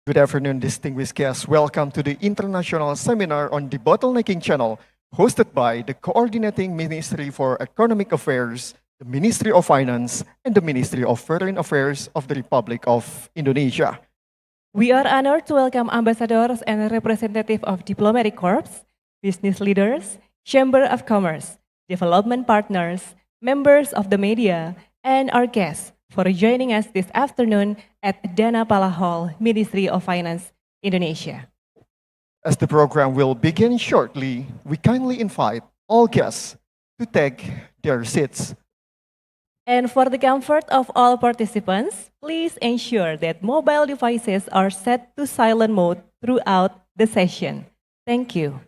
Good afternoon, distinguished guests. Welcome to the International Seminar on Debottlenecking Channel, hosted by the Coordinating Ministry for Economic Affairs, the Ministry of Finance, and the Ministry of Foreign Affairs of the Republic of Indonesia. We are honored to welcome ambassadors and representatives of diplomatic corps, business leaders, Chamber of Commerce, development partners, members of the media, and our guests for joining us this afternoon at Dana Pala Hall, Ministry of Finance, Indonesia. As the program will begin shortly, we kindly invite all guests to take their seats. And for the comfort of all participants, please ensure that mobile devices are set to silent mode throughout the session. Thank you.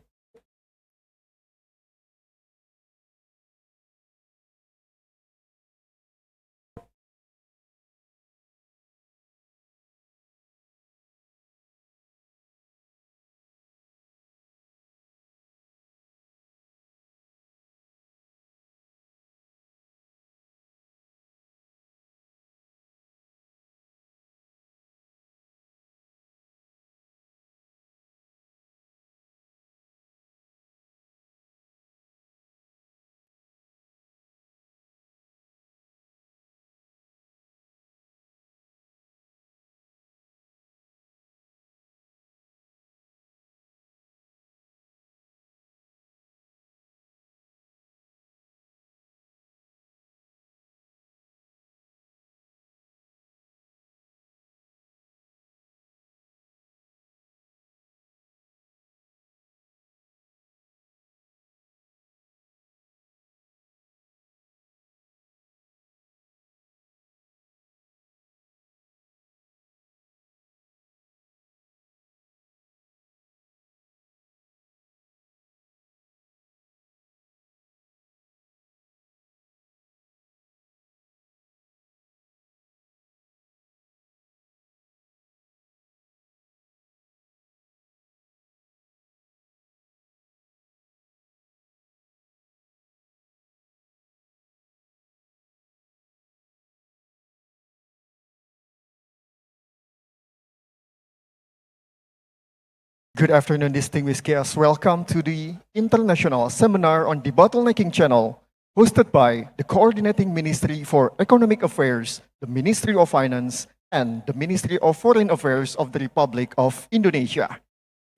Good afternoon, distinguished guests. Welcome to the International Seminar on Debottlenecking Channel, hosted by the Coordinating Ministry for Economic Affairs, the Ministry of Finance, and the Ministry of Foreign Affairs of the Republic of Indonesia.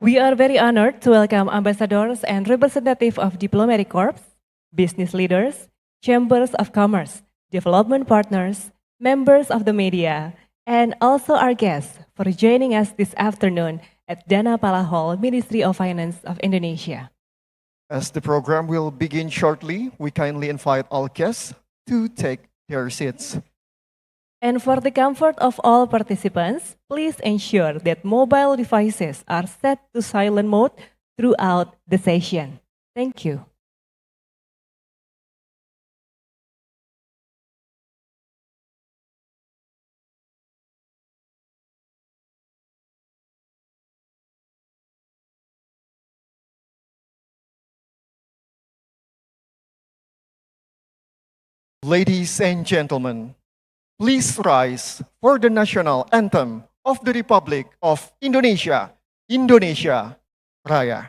We are very honored to welcome ambassadors and representatives of diplomatic corps, business leaders, chambers of commerce, development partners, members of the media, and also our guests for joining us this afternoon at Dana Pala Hall, Ministry of Finance of Indonesia. As the program will begin shortly, we kindly invite all guests to take their seats. And for the comfort of all participants, please ensure that mobile devices are set to silent mode throughout the session. Thank you. Ladies and gentlemen, please rise for the national anthem of the Republic of Indonesia, Indonesia Raya.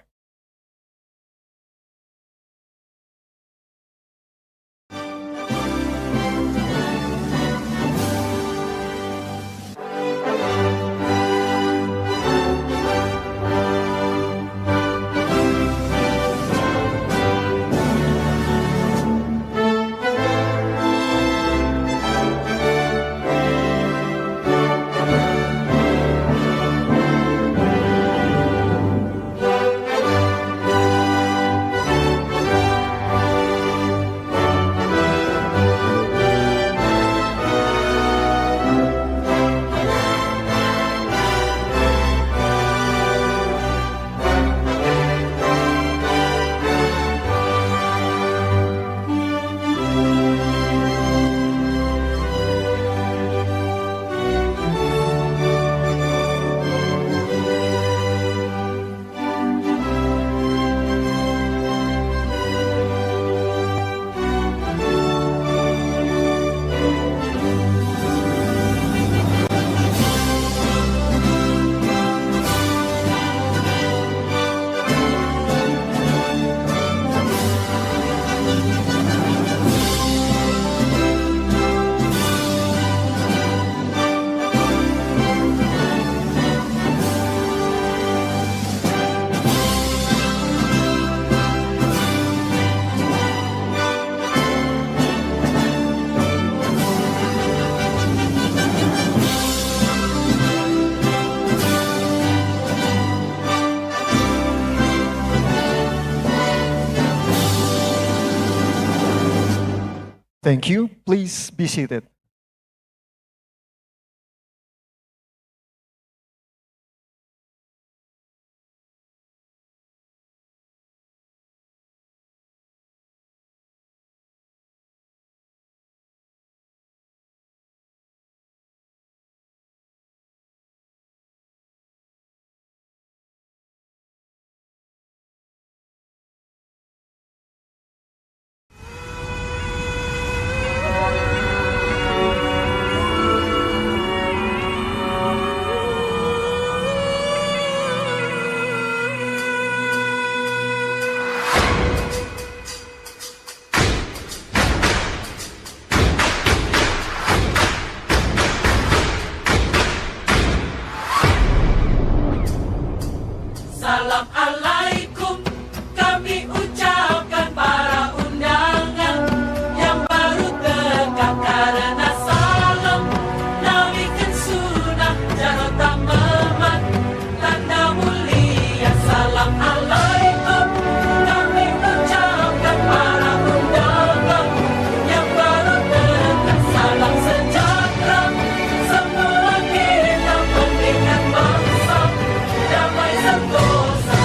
Thank you. Please be seated. Salam alaikum kami ucapkan para undangan yang baru tegak karena salam nabikan sunnah jangan tak memat tanda mulia. Salam alaikum kami ucapkan para undangan yang baru tegak salam sejahtera semua kita pendidikan bangsa damai sentosa.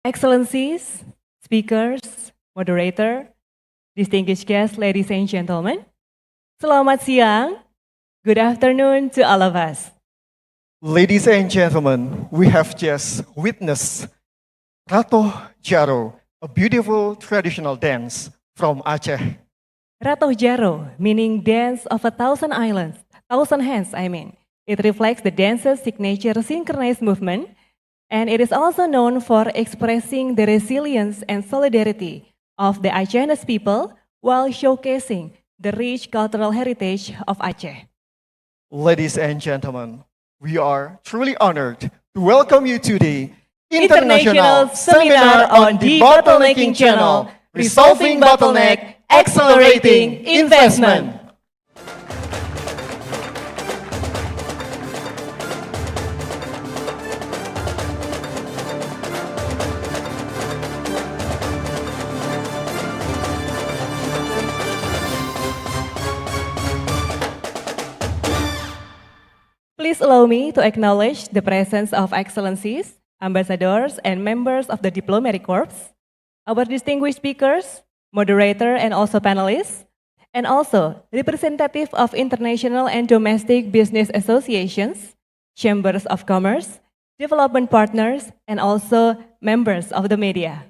Excellencies, speakers, moderator, distinguished guests, ladies and gentlemen, selamat siang, good afternoon to all of us. Ladies and gentlemen, we have just witnessed Ratoh Jaro, a beautiful traditional dance from Aceh. Ratoh Jaro, meaning dance of a thousand islands, thousand hands, I mean. It reflects the dance's signature synchronized movement, and it is also known for expressing the resilience and solidarity of the Acehnese people while showcasing the rich cultural heritage of Aceh. Ladies and gentlemen, we are truly honored to welcome you to the International Seminar on Debottlenecking Channel, Resolving Bottleneck, Accelerating Investment. Please allow me to acknowledge the presence of excellencies, ambassadors, and members of the diplomatic corps, our distinguished speakers, moderator, and also panelists, and also representative of international and domestic business associations, chambers of commerce, development partners, and also members of the media.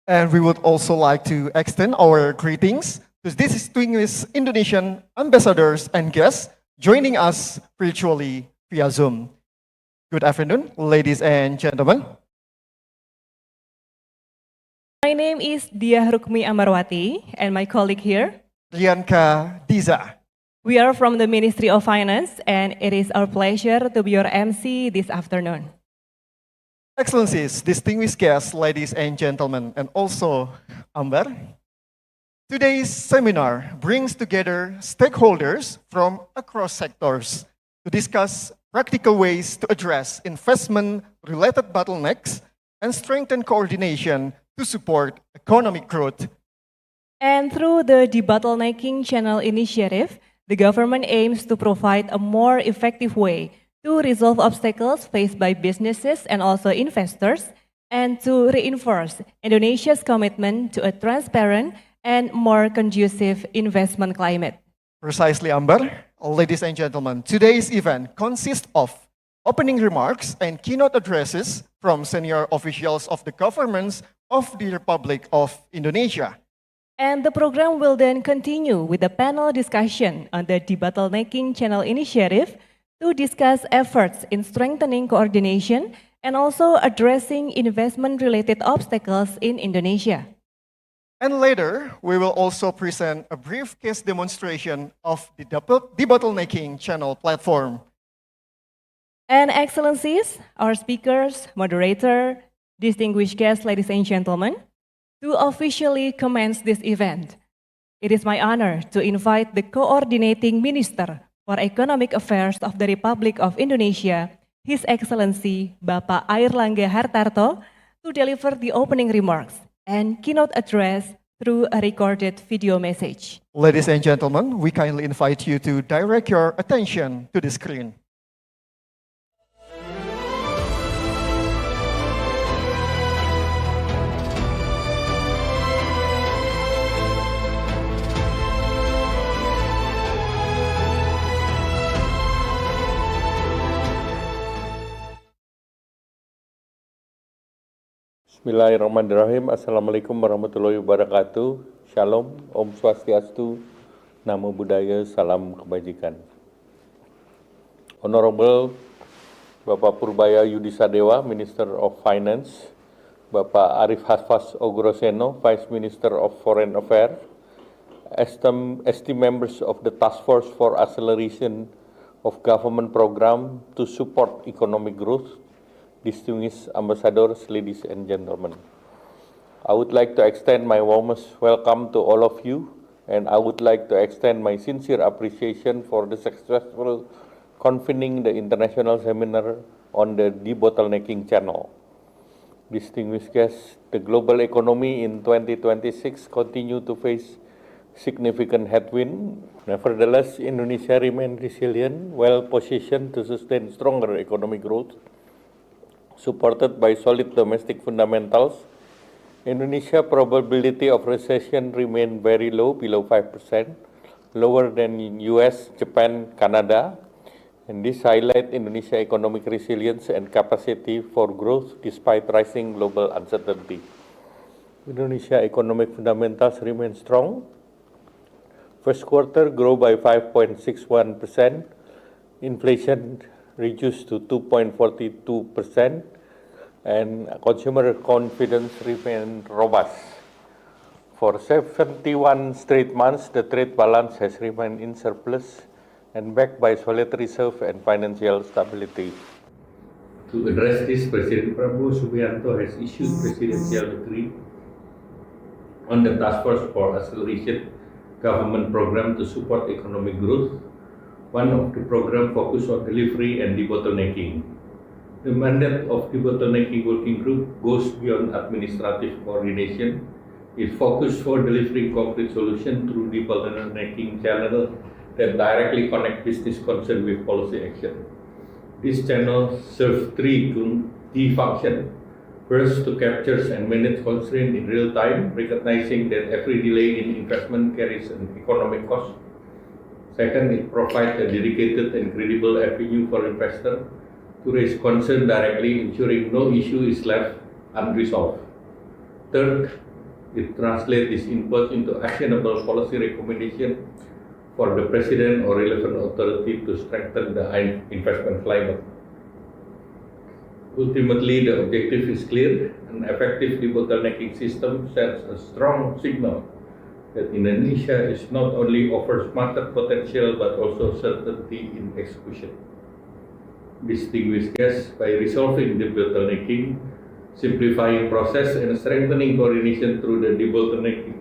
And we would also like to extend our greetings to these distinguished Indonesian ambassadors and guests joining us virtually via Zoom. Good afternoon, ladies and gentlemen. My name is Diah Rukmi Amarwati, and my colleague here. Rianka Diza. We are from the Ministry of Finance, and it is our pleasure to be your MC this afternoon. Excellencies, distinguished guests, ladies and gentlemen, and also Amber. Today's seminar brings together stakeholders from across sectors to discuss practical ways to address investment-related bottlenecks and strengthen coordination to support economic growth. And through the Debottlenecking Channel initiative, the government aims to provide a more effective way to resolve obstacles faced by businesses and also investors, and to reinforce Indonesia's commitment to a transparent and more conducive investment climate. Precisely, Amber. Ladies and gentlemen, today's event consists of opening remarks and keynote addresses from senior officials of the governments of the Republic of Indonesia. And the program will then continue with a panel discussion on the Debottlenecking Channel initiative to discuss efforts in strengthening coordination and also addressing investment-related obstacles in Indonesia. And later, we will also present a brief case demonstration of the Debottlenecking Channel platform. And excellencies, our speakers, moderator, distinguished guests, ladies and gentlemen, to officially commence this event, it is my honor to invite the Coordinating Minister for Economic Affairs of the Republic of Indonesia, His Excellency Bapak Airlangga Hartarto, to deliver the opening remarks and keynote address through a recorded video message. Ladies and gentlemen, we kindly invite you to direct your attention to the screen. Bismillahirrahmanirrahim. Assalamualaikum warahmatullahi wabarakatuh. Shalom, Om Swastiastu, Namo Buddhaya, Salam Kebajikan. Honorable Bapak Purbaya Yudisadewa, Minister of Finance, Bapak Arif Hafaz Ogroseno, Vice Minister of Foreign Affairs, esteemed members of the Task Force for Acceleration of Government Program to Support Economic Growth, distinguished ambassadors, ladies and gentlemen. I would like to extend my warmest welcome to all of you, and I would like to extend my sincere appreciation for the successful convening the international seminar on the Debottlenecking Channel. Distinguished guests, the global economy in 2026 continue to face significant headwind. Nevertheless, Indonesia remains resilient, well positioned to sustain stronger economic growth. supported by solid domestic fundamentals. Indonesia probability of recession remain very low, below 5%, lower than in US, Japan, Canada, and this highlight Indonesia economic resilience and capacity for growth despite rising global uncertainty. Indonesia economic fundamentals remain strong. First quarter grew by 5.61%, inflation reduced to 2.42%, and consumer confidence remained robust. For 71 straight months, the trade balance has remained in surplus and backed by solid reserve and financial stability. To address this, President Prabowo Subianto has issued presidential decree on the task force for acceleration government program to support economic growth. One of the program focus on delivery and debottlenecking. The mandate of debottlenecking working group goes beyond administrative coordination. It focuses for delivering concrete solution through debottlenecking channel that directly connect business concern with policy action. This channel serves three key functions. First, to capture and manage constraint in real time, recognizing that every delay in investment carries an economic cost. Second, it provides a dedicated and credible avenue for investors to raise concern directly, ensuring no issue is left unresolved. Third, it translates this input into actionable policy recommendation for the President or relevant authority to strengthen the investment climate. Ultimately, the objective is clear. An effective debottlenecking system sends a strong signal that Indonesia is not only offers market potential but also certainty in execution. Distinguished guests, by resolving debottlenecking, simplifying process and strengthening coordination through the debottlenecking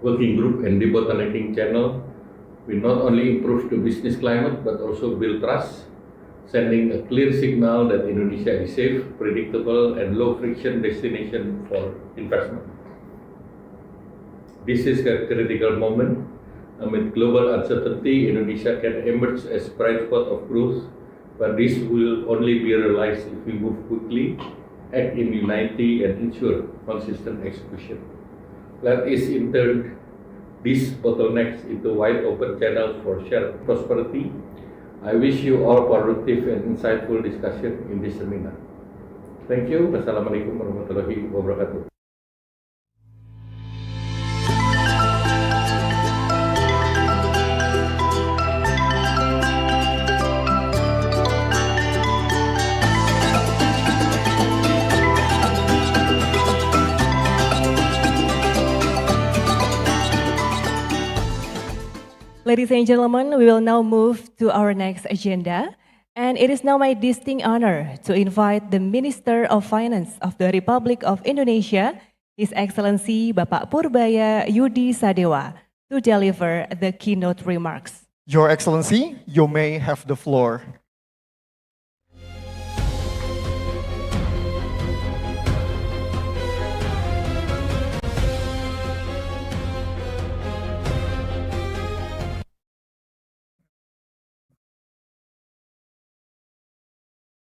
working group and debottlenecking channel, we not only improve the business climate but also build trust, sending a clear signal that Indonesia is safe, predictable, and low-friction destination for investment. This is a critical moment. Amid global uncertainty, Indonesia can emerge as a bright spot of growth, but this will only be realized if we move quickly, act in unity, and ensure consistent execution. Let us in turn these bottlenecks into wide open channels for shared prosperity. I wish you all productive and insightful discussion in this seminar. Thank you. Wassalamualaikum warahmatullahi wabarakatuh. Ladies and gentlemen, we will now move to our next agenda. And it is now my distinct honor to invite the Minister of Finance of the Republic of Indonesia, His Excellency Bapak Purbaya Yudi Sadewa, to deliver the keynote remarks. Your Excellency, you may have the floor.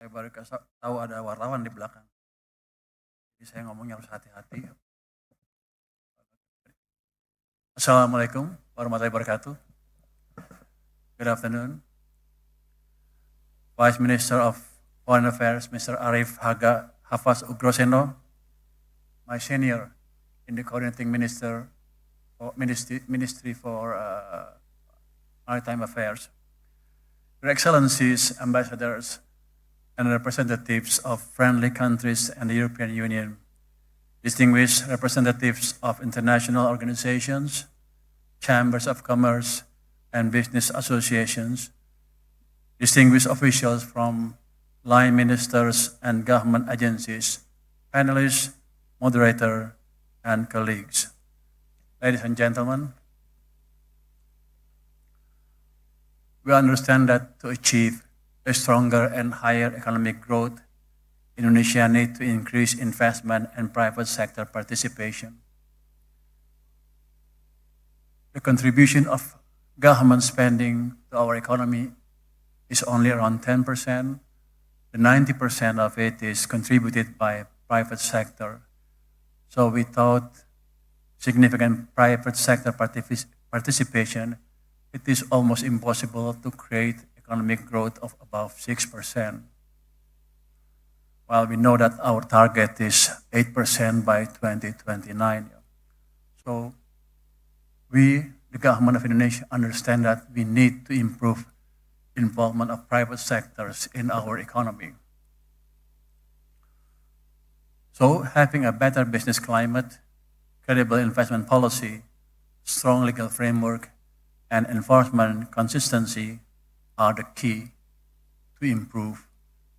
Saya baru tahu ada wartawan di belakang. Jadi saya ngomongnya harus hati-hati. Assalamualaikum warahmatullahi wabarakatuh. Good afternoon. Vice Minister of Foreign Affairs, Mr. Arif Hafaz Ugroseno, my senior in the coordinating ministry for Maritime Affairs. Your Excellencies, Ambassadors, and representatives of friendly countries and the European Union, distinguished representatives of international organizations, chambers of commerce and business associations, distinguished officials from line ministers and government agencies, panelists, moderator, and colleagues. Ladies and gentlemen, we understand that to achieve a stronger and higher economic growth, Indonesia needs to increase investment and private sector participation. The contribution of government spending to our economy is only around 10%, the 90% of it is contributed by private sector. So without significant private sector participation, it is almost impossible to create economic growth of above 6%. While we know that our target is 8% by 2029. So we, the government of Indonesia, understand that we need to improve involvement of private sectors in our economy. So having a better business climate, credible investment policy, strong legal framework, and enforcement consistency are the key to improve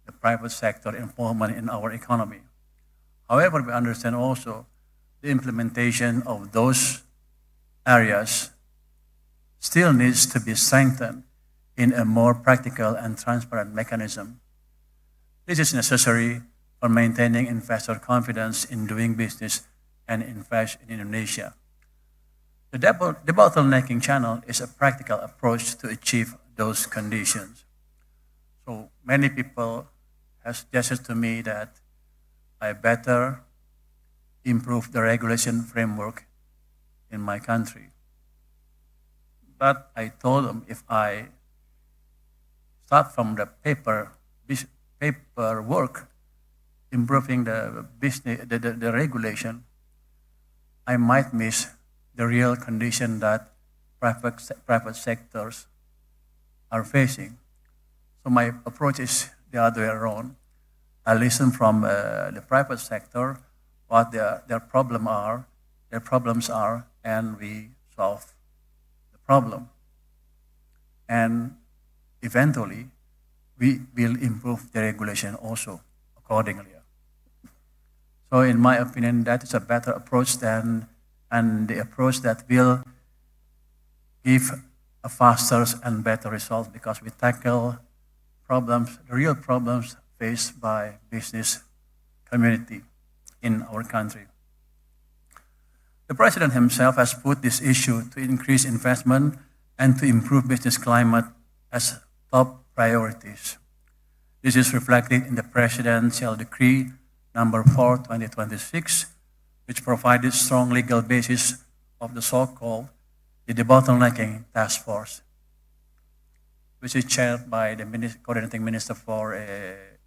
the private sector involvement in our economy. However, we understand also the implementation of those areas still needs to be strengthened in a more practical and transparent mechanism. This is necessary for maintaining investor confidence in doing business and invest in Indonesia. The debottlenecking channel is a practical approach to achieve those conditions. So many people have suggested to me that I better improve the regulation framework in my country. But I told them if I start from the paperwork, improving the business, the regulation, I might miss the real condition that private sectors are facing. So my approach is the other way around. I listen from the private sector what their problems are, and we solve the problem. And eventually, we will improve the regulation also accordingly. So in my opinion, that is a better approach and the approach that will give a faster and better result because we tackle problems, the real problems faced by business community in our country. The President himself has put this issue to increase investment and to improve business climate as top priorities. This is reflected in the Presidential Decree number 4, 2026, which provided strong legal basis of the so-called the Debottlenecking Task Force, which is chaired by the Coordinating Minister for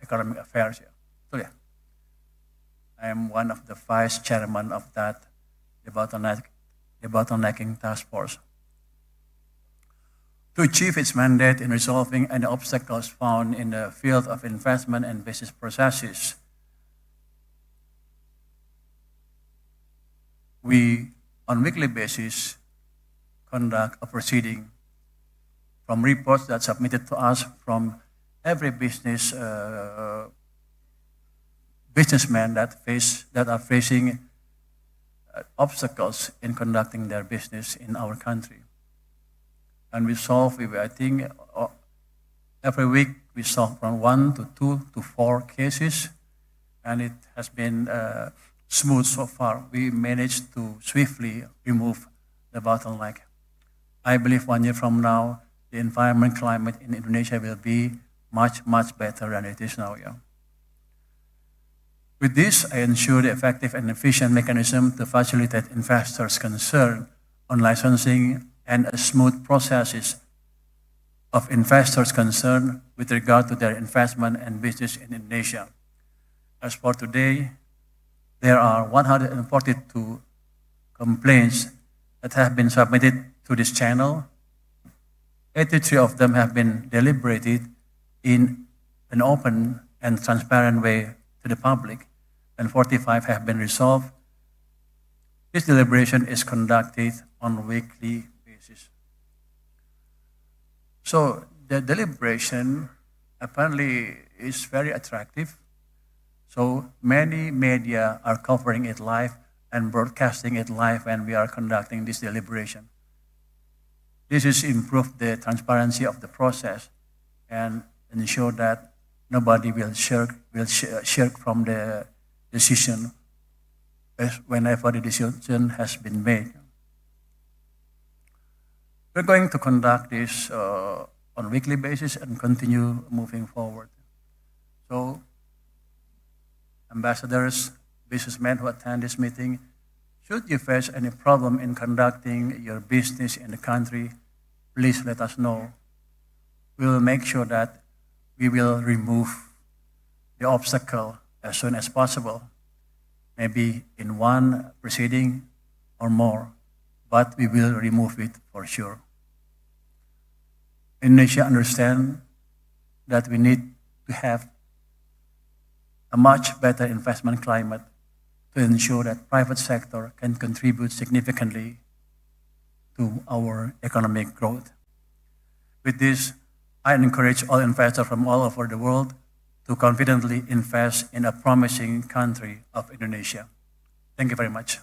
Economic Affairs. So yeah, I am one of the vice chairman of that Debottlenecking Task Force. To achieve its mandate in resolving any obstacles found in the field of investment and business processes, we, on weekly basis, conduct a proceeding from reports that submitted to us from every businessman that are facing obstacles in conducting their business in our country. And we solve, I think, every week we solve from 1 to 2 to 4 cases, and it has been smooth so far. We managed to swiftly remove the bottleneck. I believe 1 year from now, the environment climate in Indonesia will be much, much better than it is now. Yeah. With this, I ensure the effective and efficient mechanism to facilitate investors' concern on licensing and a smooth processes of investors' concern with regard to their investment and business in Indonesia. As for today, there are 142 complaints that have been submitted to this channel. 83 of them have been deliberated in an open and transparent way to the public, and 45 have been resolved. This deliberation is conducted on a weekly basis. So the deliberation apparently is very attractive. So many media are covering it live and broadcasting it live when we are conducting this deliberation. This has improved the transparency of the process and ensure that nobody will shirk from the decision whenever the decision has been made. We're going to conduct this on a weekly basis and continue moving forward. So, ambassadors, businessmen who attend this meeting, should you face any problem in conducting your business in the country, please let us know. We will make sure that we will remove the obstacle as soon as possible, maybe in one proceeding or more, but we will remove it for sure. Indonesia understands that we need to have a much better investment climate to ensure that private sector can contribute significantly to our economic growth. With this, I encourage all investors from all over the world to confidently invest in a promising country of Indonesia. Thank you very much.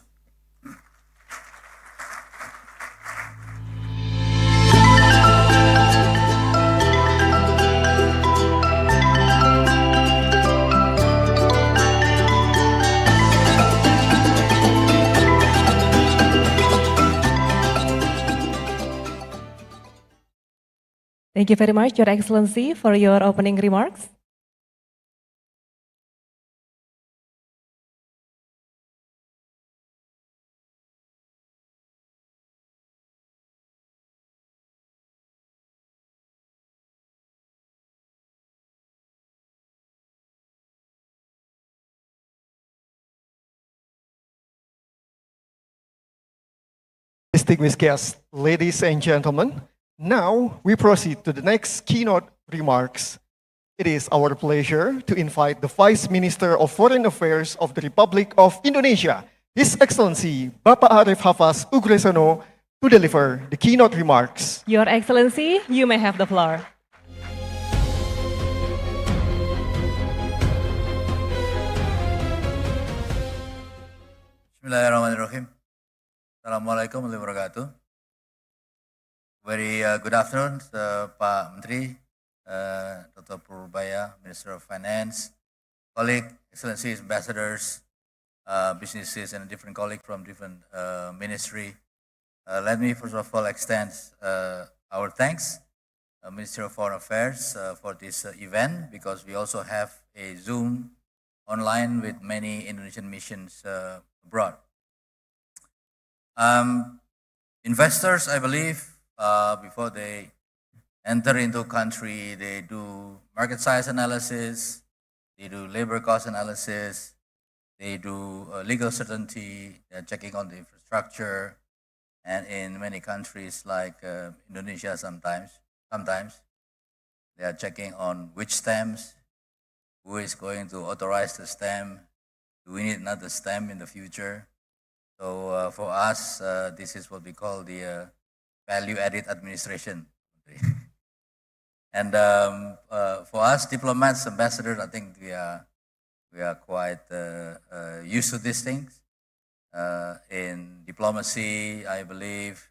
Thank you very much, Your Excellency, for your opening remarks. Distinguished guests, ladies and gentlemen, now we proceed to the next keynote remarks. It is our pleasure to invite the Vice Minister of Foreign Affairs of the Republic of Indonesia, His Excellency Bapak Arif Hafaz Ugresono, to deliver the keynote remarks. Your Excellency, you may have the floor. Bismillahirrahmanirrahim. Assalamualaikum warahmatullahi wabarakatuh. Very good afternoon, Pak Menteri, Dr. Purbaya, Minister of Finance, colleague, excellencies, ambassadors, businesses, and different colleagues from different ministry. Let me first of all extend our thanks, Ministry of Foreign Affairs, for this event, because we also have a Zoom online with many Indonesian missions abroad. Investors, I believe, before they enter into country, they do market size analysis, they do labor cost analysis, they do legal certainty, they're checking on the infrastructure, and in many countries like Indonesia sometimes they are checking on which stamps, who is going to authorize the stamp, do we need another stamp in the future? So for us, this is what we call the value-added administration. And for us, diplomats, ambassadors, I think we are quite used to these things. In diplomacy, I believe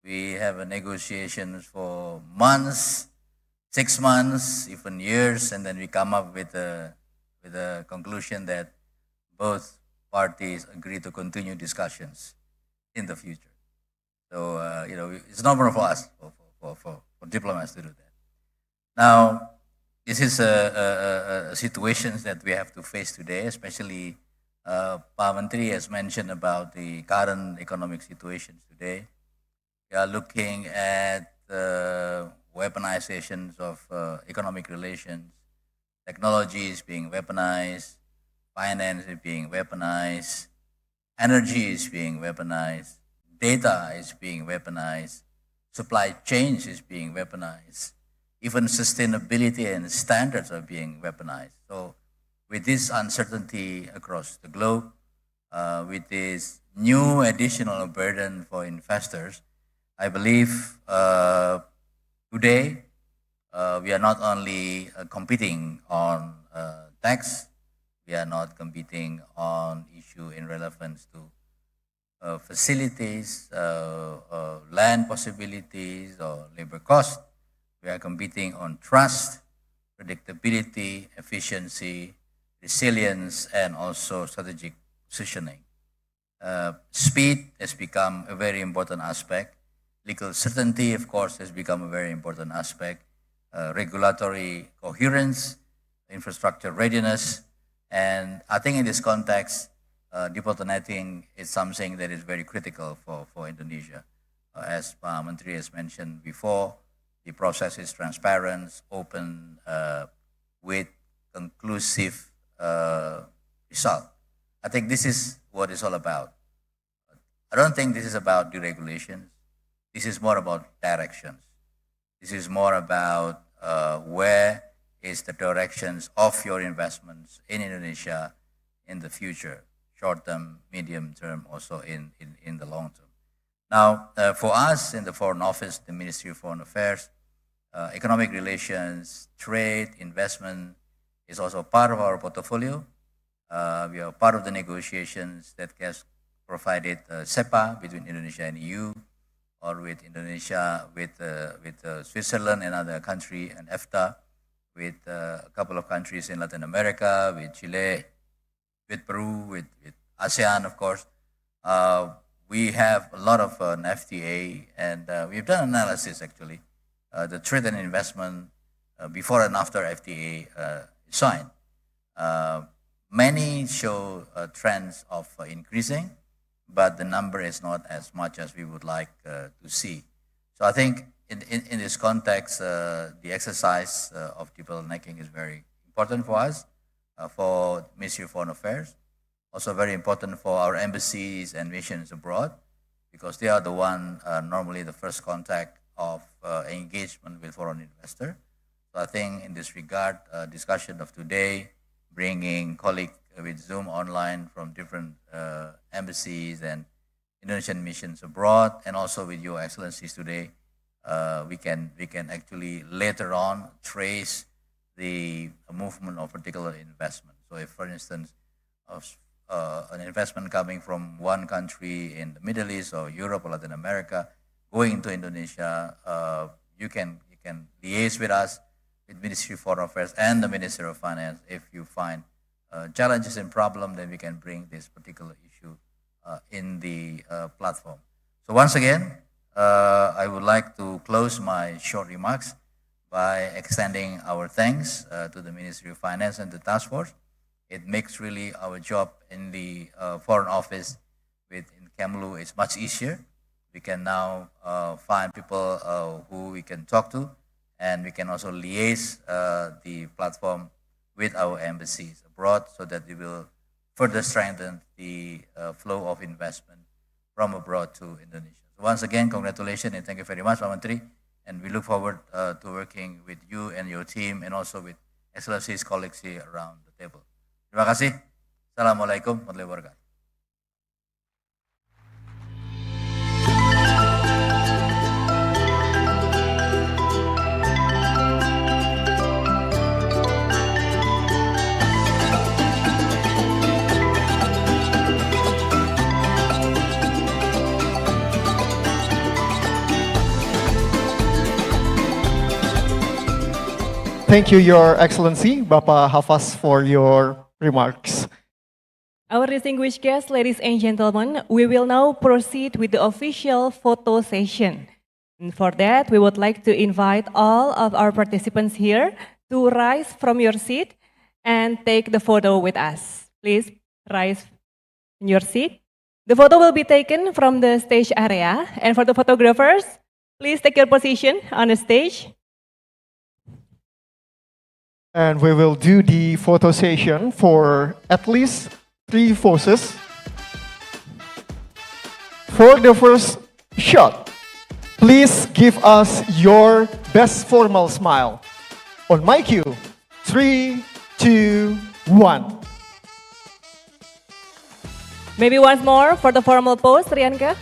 we have negotiations for months, 6 months, even years, and then we come up with a conclusion that both parties agree to continue discussions in the future. So, it's normal for us, for diplomats to do that. Now, this is a situation that we have to face today, especially Pak Menteri has mentioned about the current economic situations today. We are looking at weaponizations of economic relations. Technology is being weaponized, finance is being weaponized, energy is being weaponized, data is being weaponized, supply chains is being weaponized, even sustainability and standards are being weaponized. So with this uncertainty across the globe, with this new additional burden for investors, I believe today we are not only competing on tax, we are not competing on issue in relevance to facilities, land possibilities, or labor cost. We are competing on trust, predictability, efficiency, resilience, and also strategic positioning. Speed has become a very important aspect. Legal certainty, of course, has become a very important aspect. Regulatory coherence infrastructure readiness. And I think in this context, debottlenecking is something that is very critical for Indonesia. As Pak Menteri has mentioned before, the process is transparent, open, with conclusive result. I think this is what it's all about. I don't think this is about deregulation. This is more about directions. This is more about where is the directions of your investments in Indonesia in the future, short term, medium term, also in the long term. Now, for us in the Foreign Office, the Ministry of Foreign Affairs, economic relations, trade, investment is also part of our portfolio. We are part of the negotiations that has provided CEPA between Indonesia and EU, or with Indonesia, with Switzerland and other country, and EFTA, with a couple of countries in Latin America, with Chile, with Peru, with ASEAN, of course. We have a lot of an FTA, and we've done analysis actually. The trade and investment before and after FTA is signed. Many show trends of increasing, but the number is not as much as we would like to see. So I think in this context, the exercise of debottlenecking is very important for us, for Ministry of Foreign Affairs. Also very important for our embassies and missions abroad, because they are the one normally the first contact of engagement with foreign investor. So I think in this regard, discussion of today, bringing colleagues with Zoom online from different embassies and Indonesian missions abroad, and also with Your Excellencies today, we can actually later on trace the movement of particular investment. So if, for instance, an investment coming from one country in the Middle East or Europe or Latin America going to Indonesia, you can liaise with us, with Ministry of Foreign Affairs and the Ministry of Finance. If you find challenges and problem, then we can bring this particular issue in the platform. So once again, I would like to close my short remarks by extending our thanks to the Ministry of Finance and the task force. It makes really our job in the Foreign Office in Kemlu is much easier. We can now find people who we can talk to, and we can also liaise the platform with our embassies abroad, so that we will further strengthen the flow of investment from abroad to Indonesia. So once again, congratulations and thank you very much, Pak Menteri. And we look forward to working with you and your team, and also with Excellencies colleagues here around the table. Terima kasih. Assalamualaikum warahmatullahi wabarakatuh. Thank you, Your Excellency, Bapak Hafaz, for your remarks. Our distinguished guests, ladies and gentlemen, we will now proceed with the official photo session. And for that, we would like to invite all of our participants here to rise from your seat and take the photo with us. Please rise in your seat. The photo will be taken from the stage area. And for the photographers, please take your position on the stage. And we will do the photo session for at least 3 poses. For the first shot, please give us your best formal smile. On my cue, 3, 2, 1. Maybe once more for the formal pose, Rianka.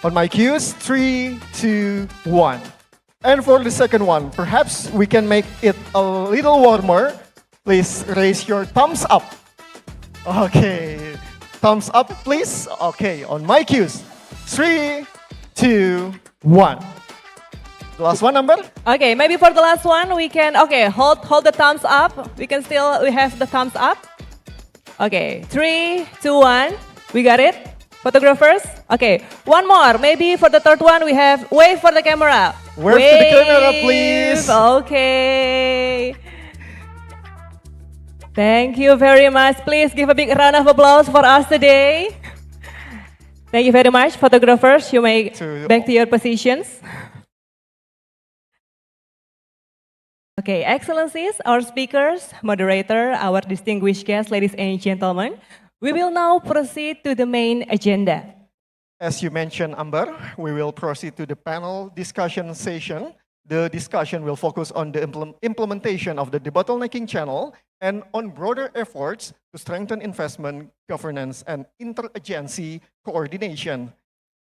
On my cues, 3, 2, 1. And for the second one, perhaps we can make it a little warmer. Please raise your thumbs up. Okay, thumbs up, please. Okay, on my cues, 3, 2, 1. The last one, number? Okay, maybe for the last one, we can, okay, hold the thumbs up. We have the thumbs up. Okay, 3, 2, 1. We got it? Photographers? Okay, one more. Maybe for the third one, we have wave for the camera. Wave to the camera, please. Okay. Thank you very much. Please give a big round of applause for us today. Thank you very much. Photographers, you may back to your positions. Okay, Excellencies, our speakers, moderator, our distinguished guests, ladies and gentlemen, we will now proceed to the main agenda. As you mentioned, Amber, we will proceed to the panel discussion session. The discussion will focus on the implementation of the debottlenecking channel and on broader efforts to strengthen investment, governance, and interagency coordination.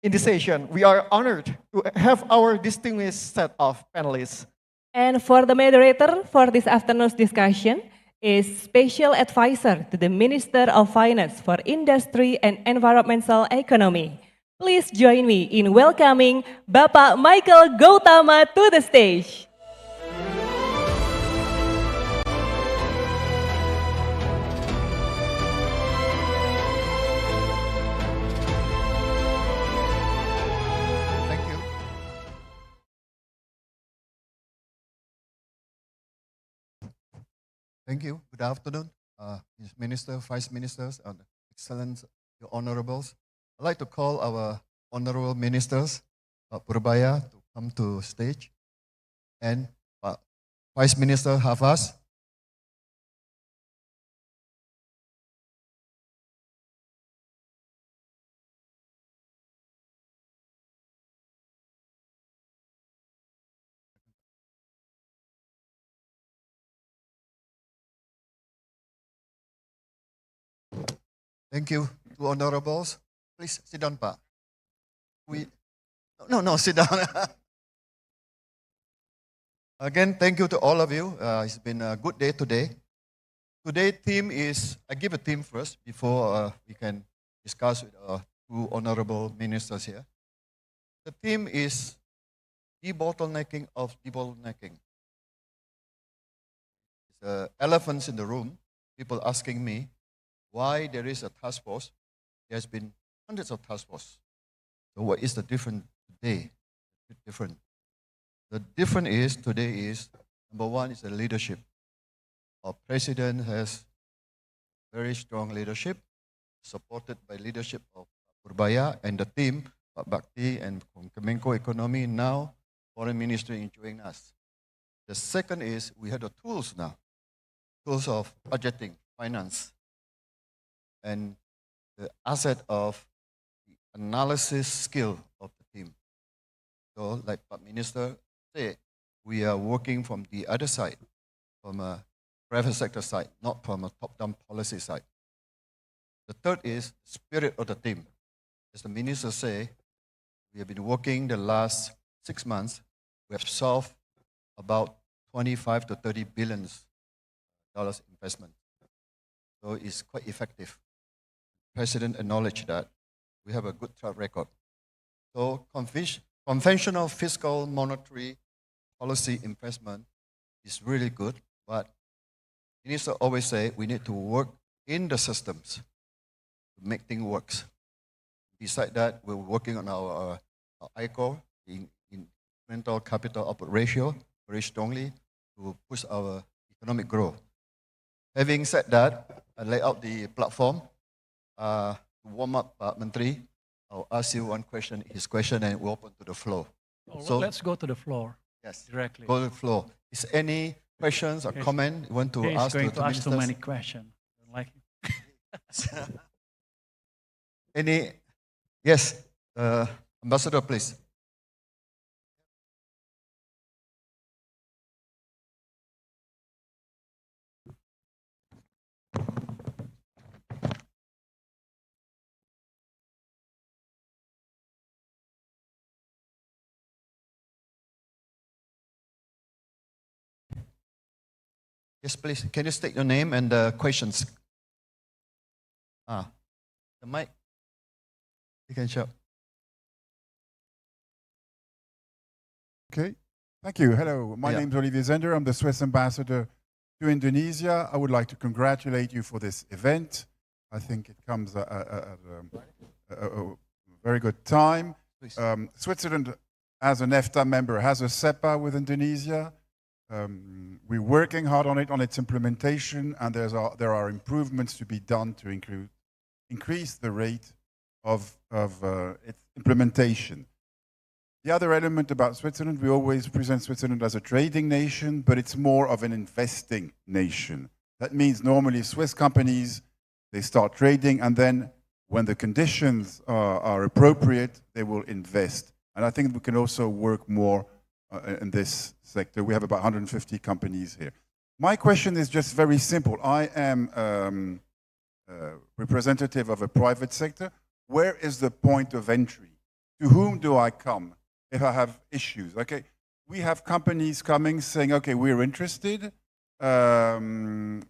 In this session, we are honored to have our distinguished set of panelists. And for the moderator for this afternoon's discussion is Special Advisor to the Minister of Finance for Industry and Environmental Economy. Please join me in welcoming Bapak Michael Gautama to the stage. Thank you. Thank you. Good afternoon, Minister, Vice Ministers, and Excellent, your Honorables. I'd like to call our Honorable Ministers, Purbaya, to come to stage, and Vice Minister Hafaz. Thank you, two Honorables. Please sit down, Pak. No, sit down. Again, thank you to all of you. It's been a good day today. Today's theme is, I give a theme first before we can discuss with our two honorable ministers here. The theme is debottlenecking of debottlenecking. The elephants in the room, people asking me why there is a task force. There's been hundreds of task forces. So what is the difference today? The difference is today is, number one is the leadership. Our president has very strong leadership, supported by leadership of Purbaya and the team, Pak Bakti and Kemenko Economy, now Foreign Ministry enjoying us. The second is we have the tools now, tools of budgeting, finance, and the asset of the analysis skill of the team. So like Pak Minister said, we are working from the other side, from a private sector side, not from a top-down policy side. The third is the spirit of the team. As the Minister said, we have been working the last 6 months. We have solved about 25 to 30 billion dollars investment. So it's quite effective. President acknowledged that we have a good track record. So conventional fiscal monetary policy investment is really good, but Minister always say we need to work in the systems to make things work. Besides that, we're working on our ICO, in mental capital output ratio, very strongly to push our economic growth. Having said that, I lay out the platform. To warm up, Menteri, I'll ask you one question, his question, and we'll open to the floor. So let's go to the floor. Yes, Directly. go to the floor. Is any questions or comment you want to He's ask going to to ask too ministers? many questions. Like Any? Yes, Ambassador, please. Yes, please. Can you state your name and the questions? The mic. You can show. Okay, thank you. Hello, my Yeah. name is Olivier Zender. I'm the Swiss ambassador to Indonesia. I would like to congratulate you for this event. I think it comes at a very good time. Please. Switzerland, as an EFTA member, has a CEPA with Indonesia. We're working hard on its implementation, and there are improvements to be done to increase the rate of its implementation. The other element about Switzerland, we always present Switzerland as a trading nation, but it's more of an investing nation. That means normally Swiss companies, they start trading, and then when the conditions are appropriate, they will invest. And I think we can also work more in this sector. We have about 150 companies here. My question is just very simple. I am representative of a private sector. Where is the point of entry? To whom do I come if I have issues? Okay, we have companies coming saying, okay, we're interested to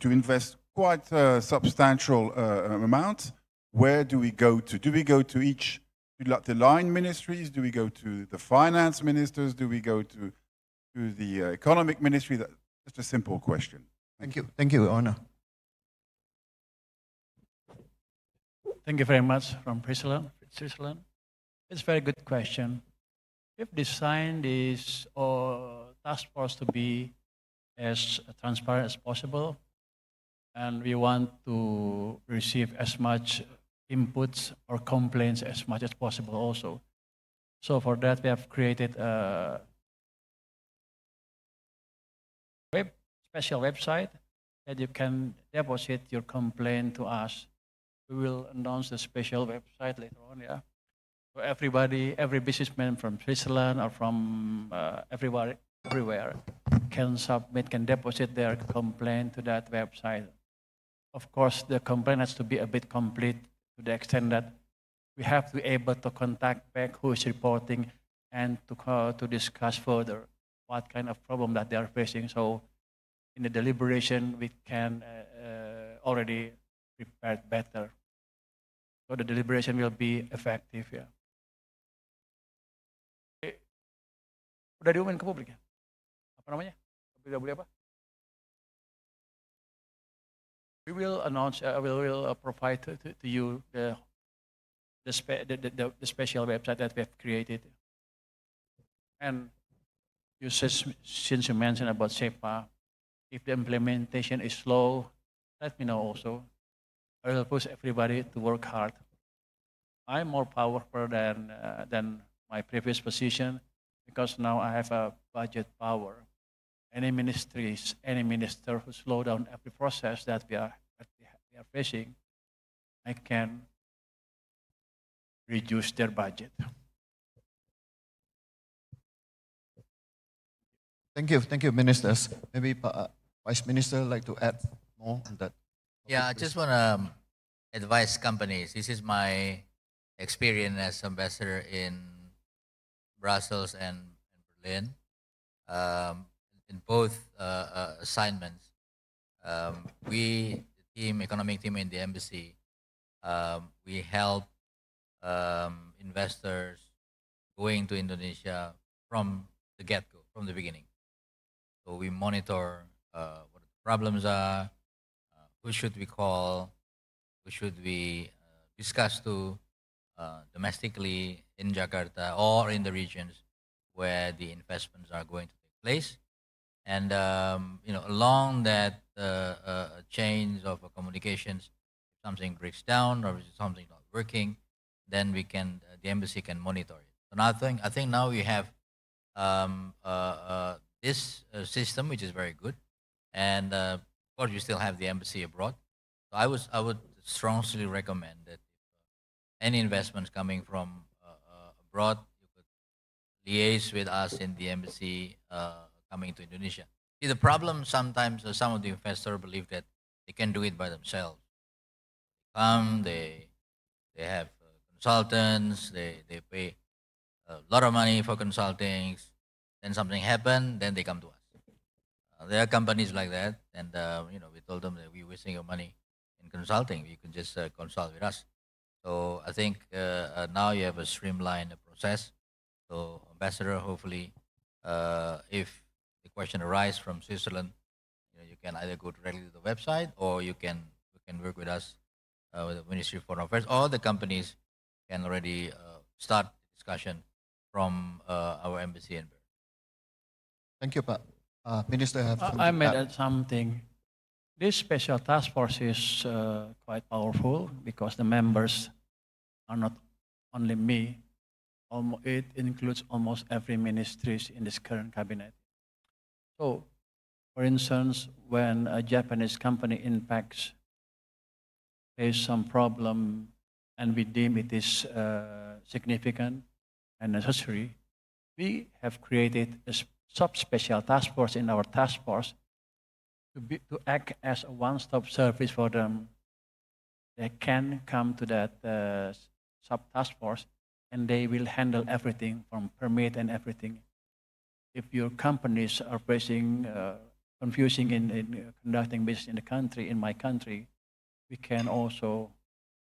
invest quite substantial amounts. Where do we go to? Do we go to the line ministries? Do we go to the finance ministers? Do we go to the economic ministry? That's just a simple question. Thank you. Thank you, Honor. Thank you very much from Switzerland. It's a very good question. We've designed this task force to be as transparent as possible, and we want to receive as much inputs or complaints as much as possible also. So for that, we have created a special website that you can deposit your complaint to us. We will announce the special website later on, yeah. So everybody, every businessman from Switzerland or from everywhere can submit, can deposit their complaint to that website. Of course, the complaint has to be a bit complete to the extent that we have to be able to contact back who is reporting and to discuss further what kind of problem that they are facing. So in the deliberation, we can already prepare better. So the deliberation will be effective, ya. Udah diumumin ke publik ya? Apa namanya? Udah boleh apa? We will announce, we will provide to you the special website that we have created. And you since you mentioned about SEPA, if the implementation is slow, let me know also. I will push everybody to work hard. I'm more powerful than my previous position because now I have a budget power. Any ministries, any minister who slow down every process that we are facing, I can reduce their budget. Thank you, ministers. Maybe Vice Minister would like to add more on that. Yeah, I just want to advise companies. This is my experience as ambassador in Brussels and Berlin. In both assignments, we, the economic team in the embassy, we help investors going to Indonesia from the get-go, from the beginning. So we monitor what the problems are, who should we call, who should we discuss to domestically in Jakarta or in the regions where the investments are going to take place. And along that chains of communications, if something breaks down or if something not working, then we can the embassy can monitor it. So now I think now we have this system, which is very good, and of course we still have the embassy abroad. So I would strongly recommend that any investments coming from abroad, you could liaise with us in the embassy coming to Indonesia. See, the problem sometimes some of the investors believe that they can do it by themselves. They have consultants, they pay a lot of money for consulting, then something happened, then they come to us. There are companies like that, and we told them that we're wasting your money in consulting. You can just consult with us. So I think now you have a streamlined process. So Ambassador, hopefully, if the question arises from Switzerland, you can either go directly to the website, or you can work with us with the Ministry of Foreign Affairs, or the companies can already start discussion from our embassy in Berlin. Thank you, Pak. Minister, have something I to might add. add something. This special task force is quite powerful because the members are not only me. It includes almost every ministries in this current cabinet. So, for instance, when a Japanese company impacts face some problem and we deem it is significant and necessary, we have created a sub-special task force in our task force to act as a one-stop service for them. They can come to that sub-task force and they will handle everything from permit and everything. If your companies are facing confusing in conducting business in the country, in my country, we can also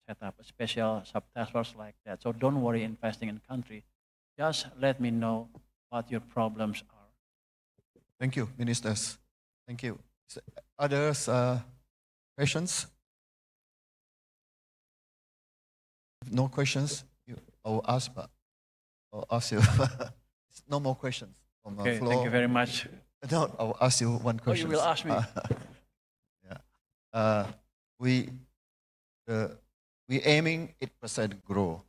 set up a special sub-task force like that. So don't worry investing in country. Just let me know what your problems are. Thank you, ministers. Thank you. Others, questions? If no questions, I will ask, but I'll ask you. No more questions on the Okay, floor. thank you very much. No, I will ask you one Oh, question. you will ask me. Yeah. We aiming 8% growth.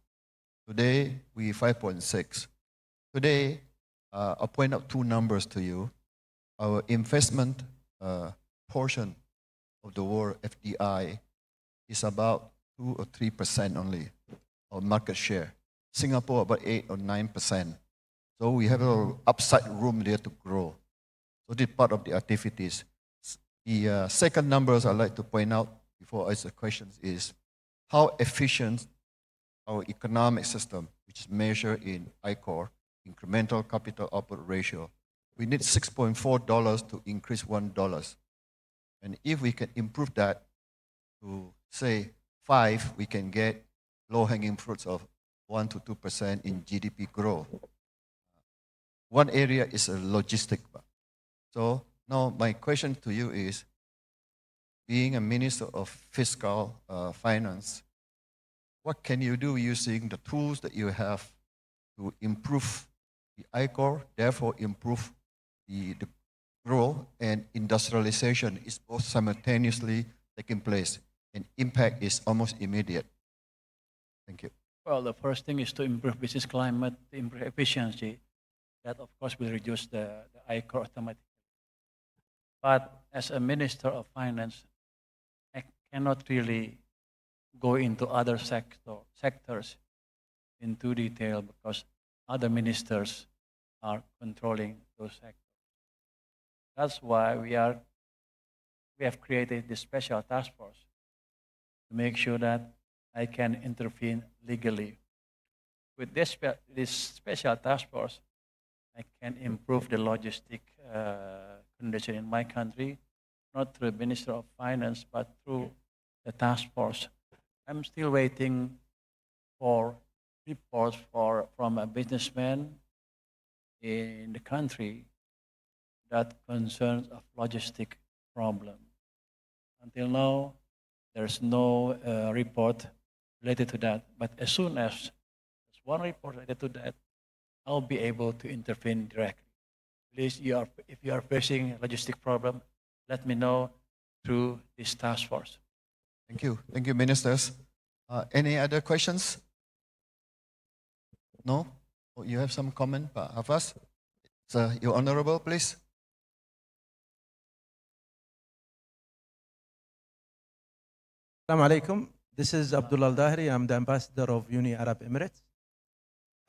Today, we 5.6. Today, I'll point out two numbers to you. Our investment portion of the world FDI is about 2 or 3% only of market share. Singapore about 8 or 9%. So we have a upside room there to grow. So this part of the activities. The second numbers I'd like to point out before I ask the questions is how efficient our economic system, which is measured in ICOR, incremental capital output ratio. We need $6.4 to increase $1. And if we can improve that to, say, 5, we can get low-hanging fruits of 1 to 2% in GDP growth. One area is a logistic. So now my question to you is, being a minister of fiscal finance, what can you do using the tools that you have to improve the ICOR, therefore improve the growth and industrialization is both simultaneously taking place and impact is almost immediate? Thank you. Well, the first thing is to improve business climate, improve efficiency. That, of course, will reduce the ICOR automatically. But as a Minister of Finance, I cannot really go into other sectors into detail because other ministers are controlling those sectors. That's why we have created this special task force to make sure that I can intervene legally. With this special task force, I can improve the logistic condition in my country, not through the Minister of Finance, but through the task force. I'm still waiting for reports from a businessman in the country that concerns of logistic problem. Until now, there's no report related to that. But as soon as there's one report related to that, I'll be able to intervene directly. Please, if you are facing a logistic problem, let me know through this task force. Thank you. Thank you, ministers. Any other questions? No? Oh, you have some comment, Pak Hafaz? Sir, Your Honorable, please. Assalamu alaikum. This is Abdullah Al-Dahri. I'm the ambassador of Uni Arab Emirates.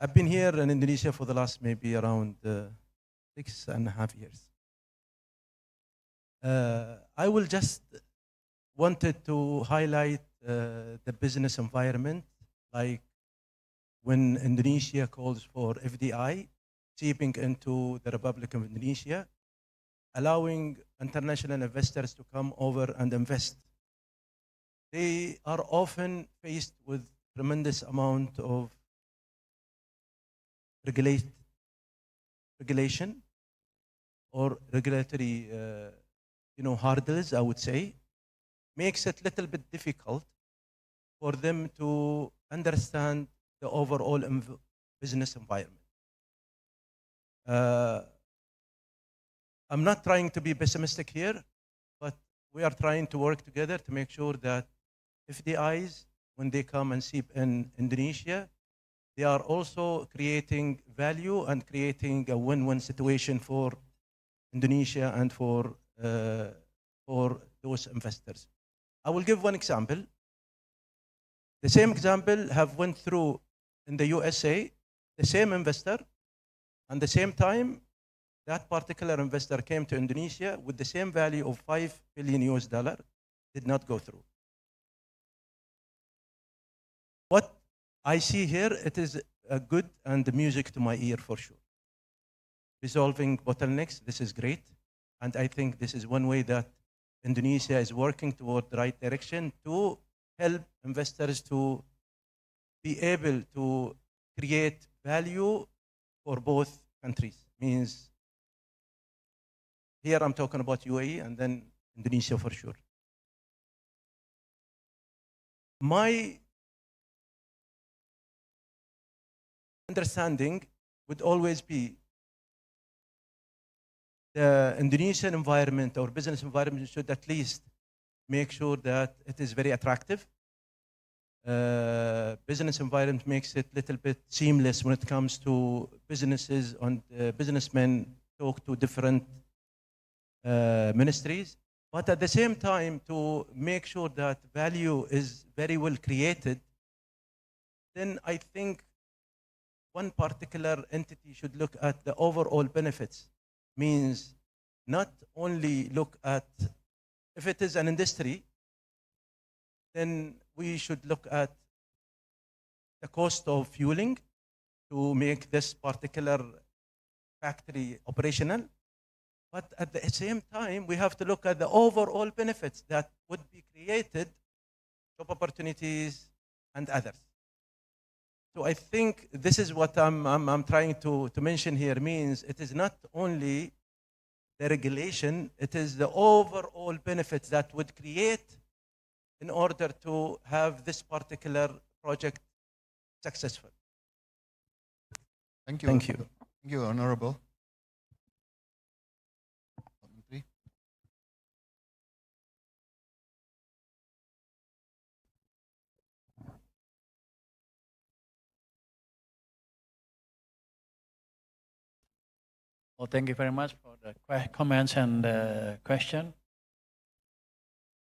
I've been here in Indonesia for the last maybe around 6.5 years. I will just wanted to highlight the business environment, like when Indonesia calls for FDI seeping into the Republic of Indonesia, allowing international investors to come over and invest. They are often faced with tremendous amount of regulation or regulatory hurdles, I would say, makes it a little bit difficult for them to understand the overall business environment. I'm not trying to be pessimistic here, but we are trying to work together to make sure that FDIs, when they come and seep in Indonesia, they are also creating value and creating a win-win situation for Indonesia and for those investors. I will give one example. The same example have went through in the USA, the same investor, and the same time, that particular investor came to Indonesia with the same value of $5 billion US, did not go through. What I see here, it is a good and music to my ear for sure. Resolving bottlenecks, this is great. And I think this is one way that Indonesia is working toward the right direction to help investors to be able to create value for both countries. Means here I'm talking about UAE and then Indonesia for sure. My understanding would always be the Indonesian environment or business environment should at least make sure that it is very attractive. Business environment makes it a little bit seamless when it comes to businesses and businessmen talk to different ministries. But at the same time, to make sure that value is very well created, then I think one particular entity should look at the overall benefits. Means not only look at, if it is an industry, then we should look at the cost of fueling to make this particular factory operational. But at the same time, we have to look at the overall benefits that would be created, job opportunities and others. So I think this is what I'm trying to mention here. Means it is not only the regulation, it is the overall benefits that would create in order to have this particular project successful. Thank you. Thank you. Thank you, Honorable. Well, thank you very much for the comments and the question.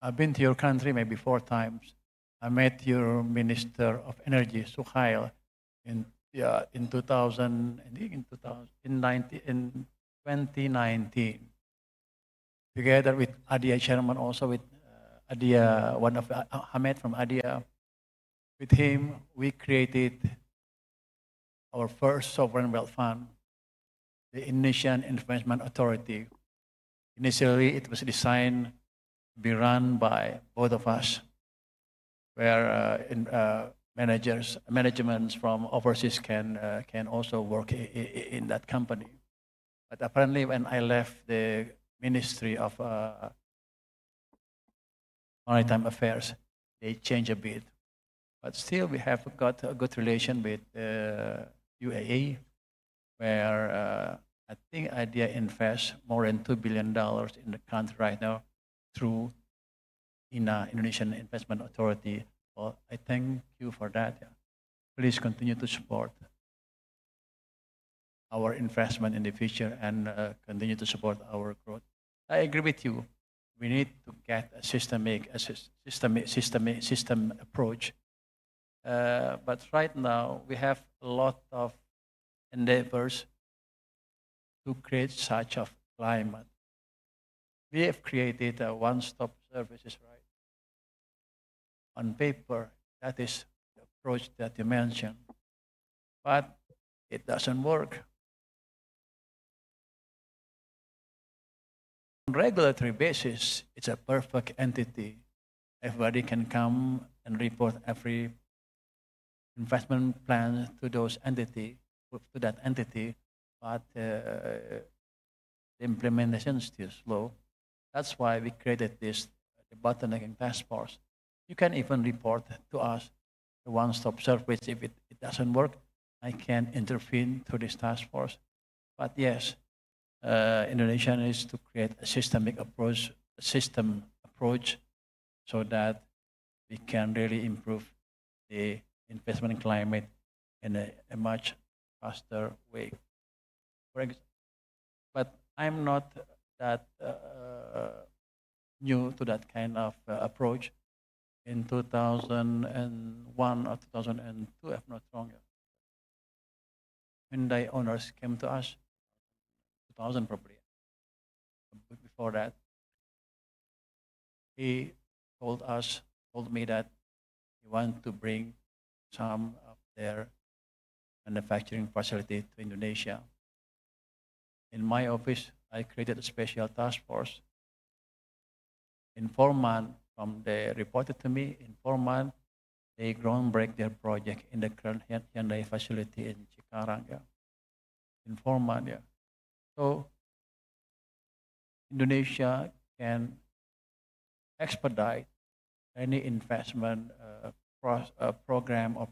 I've been to your country maybe 4 times. I met your Minister of Energy, Suhail, in 2019, together with IDX Chairman, also with Adia, one of Hamed from Adia. With him, we created our first sovereign wealth fund, the Indonesian Investment Authority. Initially, it was designed to be run by both of us, where managements from overseas can also work in that company. But apparently, when I left the Ministry of Maritime Affairs, they changed a bit. But still, we have got a good relation with UAE, where I think IDEA invests more than $2 billion in the country right now through Indonesian Investment Authority. Well, I thank you for that. Yeah. Please continue to support our investment in the future and continue to support our growth. I agree with you. We need to get a system approach. But right now, we have a lot of endeavors to create such a climate. We have created a one-stop services, right? On paper, that is the approach that you mentioned. But it doesn't work. On a regulatory basis, it's a perfect entity. Everybody can come and report every investment plan to that entity, but the implementation is still slow. That's why we created this Debottlenecking task force. You can even report to us the one-stop service. If it doesn't work, I can intervene through this task force. But yes, Indonesia needs to create a systemic approach, so that we can really improve the investment climate in a much faster way. But I'm not that new to that kind of approach. In 2001 or 2002, if not wrong, Hyundai owners came to us, 2000 probably. Before that, he told me that he want to bring some of their manufacturing facility to Indonesia. In my office, I created a special task force. In 4 months, from they reported to me, in 4 months, they groundbreak their project in the current Hyundai facility in Cikarang. Yeah. In 4 months, yeah. So Indonesia can expedite any investment program or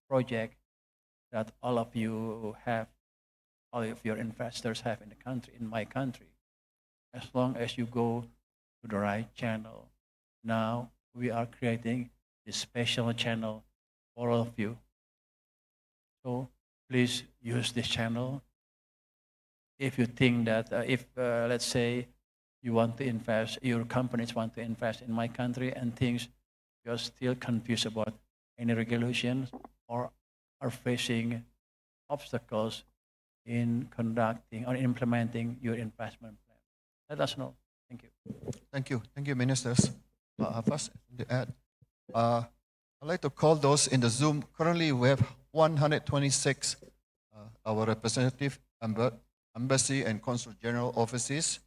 project that all of you have, all of your investors have in the country, in my country, as long as you go to the right channel. Now we are creating this special channel for all of you. So please use this channel. If you think that, let's say you want to invest, your companies want to invest in my country and things, you're still confused about any regulations or are facing obstacles in conducting or implementing your investment plan, let us know. Thank you. Thank you. Thank you, ministers. First, to add, I'd like to call those in the Zoom. Currently, we have 126 our representative embassy and consul general offices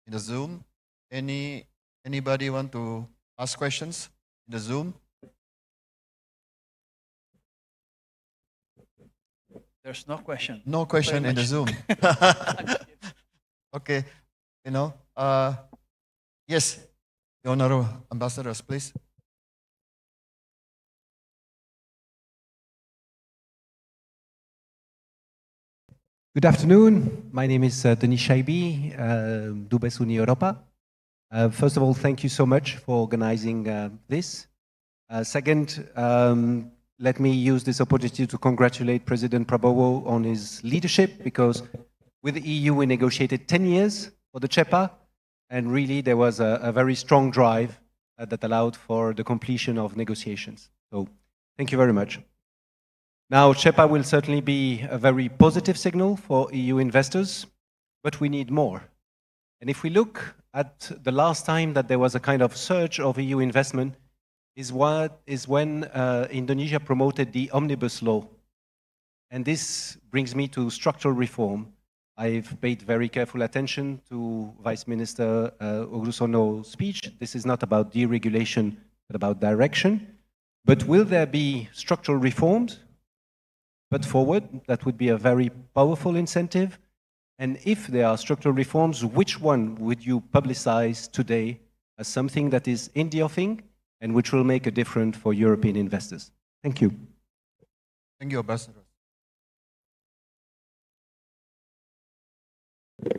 in the Zoom. Anybody want to ask questions in the Zoom? There's no question. No question in the Zoom. Okay, yes, the honorable ambassadors, please. Good afternoon. My name is Denis Shaibi, Dubes Uni Europa. First of all, thank you so much for organizing this. Second, let me use this opportunity to congratulate President Prabowo on his leadership, because with the EU we negotiated 10 years for the CEPA, and really there was a very strong drive that allowed for the completion of negotiations. So thank you very much. Now, CEPA will certainly be a very positive signal for EU investors, but we need more. And if we look at the last time that there was a kind of surge of EU investment, is when Indonesia promoted the Omnibus Law. And this brings me to structural reform. I've paid very careful attention to Vice Minister Ogrosono's speech. This is not about deregulation, but about direction. But will there be structural reforms put forward? That would be a very powerful incentive. And if there are structural reforms, which one would you publicize today as something that is in the offing and which will make a difference for European investors? Thank you. Thank you, Ambassador.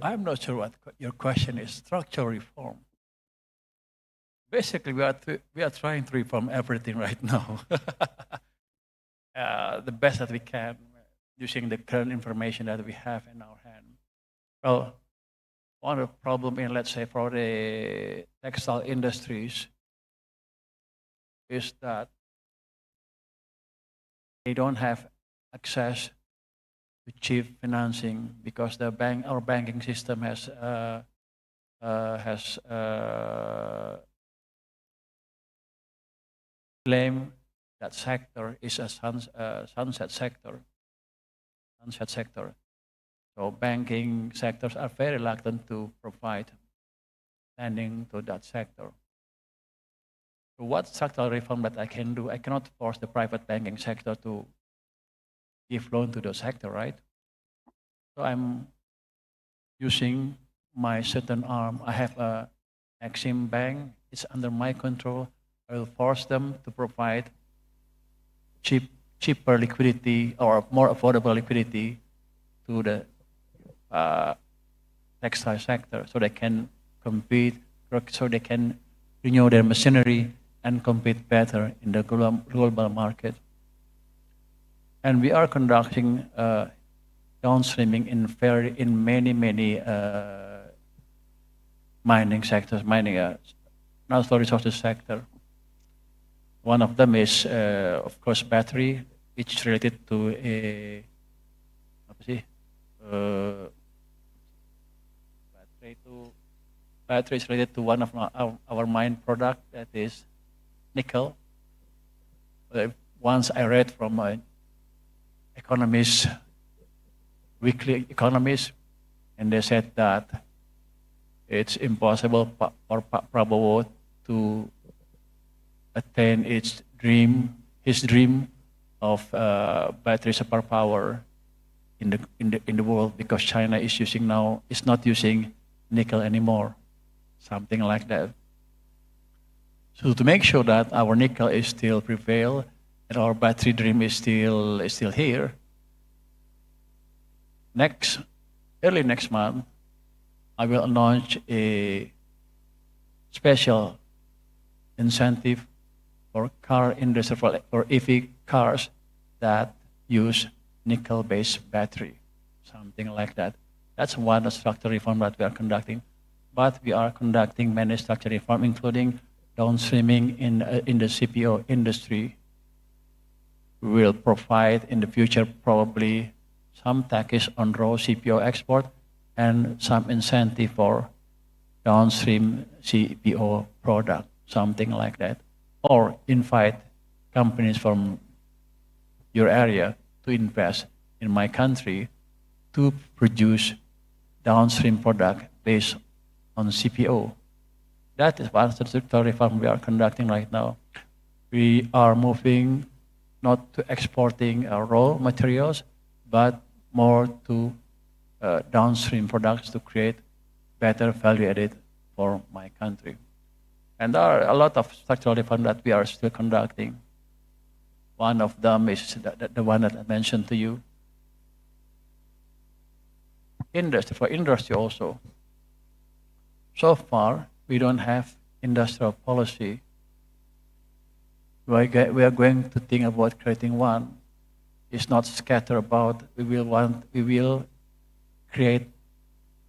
I'm not sure what your question is. Structural reform. Basically, we are trying to reform everything right now. The best that we can, using the current information that we have in our hand. Well, one of the problem in, let's say, for the textile industries is that they don't have access to cheap financing, because our banking system has claimed that sector is a sunset sector. So banking sectors are very reluctant to provide lending to that sector. So what structural reform that I can do? I cannot force the private banking sector to give loan to the sector, right? So I'm using my certain arm. I have a Exim Bank. It's under my control. I will force them to provide cheaper liquidity or more affordable liquidity to the textile sector so they can compete, so they can renew their machinery and compete better in the global market. And we are conducting downstreaming in many mining sectors, natural resources sector. One of them is, of course, battery, which is related to battery is related to one of our mine product, that is nickel. Once I read from economist, weekly economist, and they said that it's impossible for Prabowo to attain his dream of battery superpower in the world, because China is not using nickel anymore, something like that. So to make sure that our nickel is still prevail and our battery dream is still here, early next month, I will launch a special incentive for car industry, for EV cars that use nickel-based battery, something like that. That's one structural reform that we are conducting. But we are conducting many structural reform, including downstreaming in the CPO industry. We will provide in the future probably some taxes on raw CPO export and some incentive for downstream CPO product, something like that. Or invite companies from your area to invest in my country to produce downstream product based on CPO. That is one structural reform we are conducting right now. We are moving not to exporting raw materials, but more to downstream products to create better value added for my country. And there are a lot of structural reform that we are still conducting. One of them is the one that I mentioned to you. For industry also. So far, we don't have industrial policy. We are going to think about creating one. It's not scattered about. We will create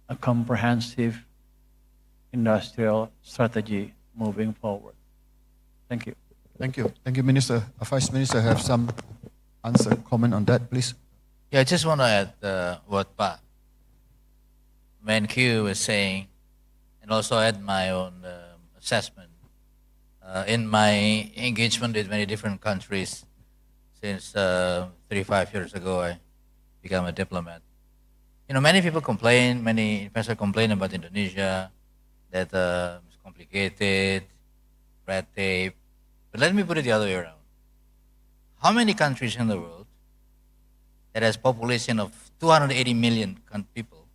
a comprehensive industrial strategy moving forward. Thank you. Thank you. Thank you, Minister. Vice Minister, have some comment on that, please. Yeah, I just want to add what Pak Menq was saying, and also add my own assessment. In my engagement with many different countries, since 35 years ago, I became a diplomat. Many people complain, many investors complain about Indonesia, that it's complicated, red tape. But let me put it the other way around. How many countries in the world that has population of 280 million people,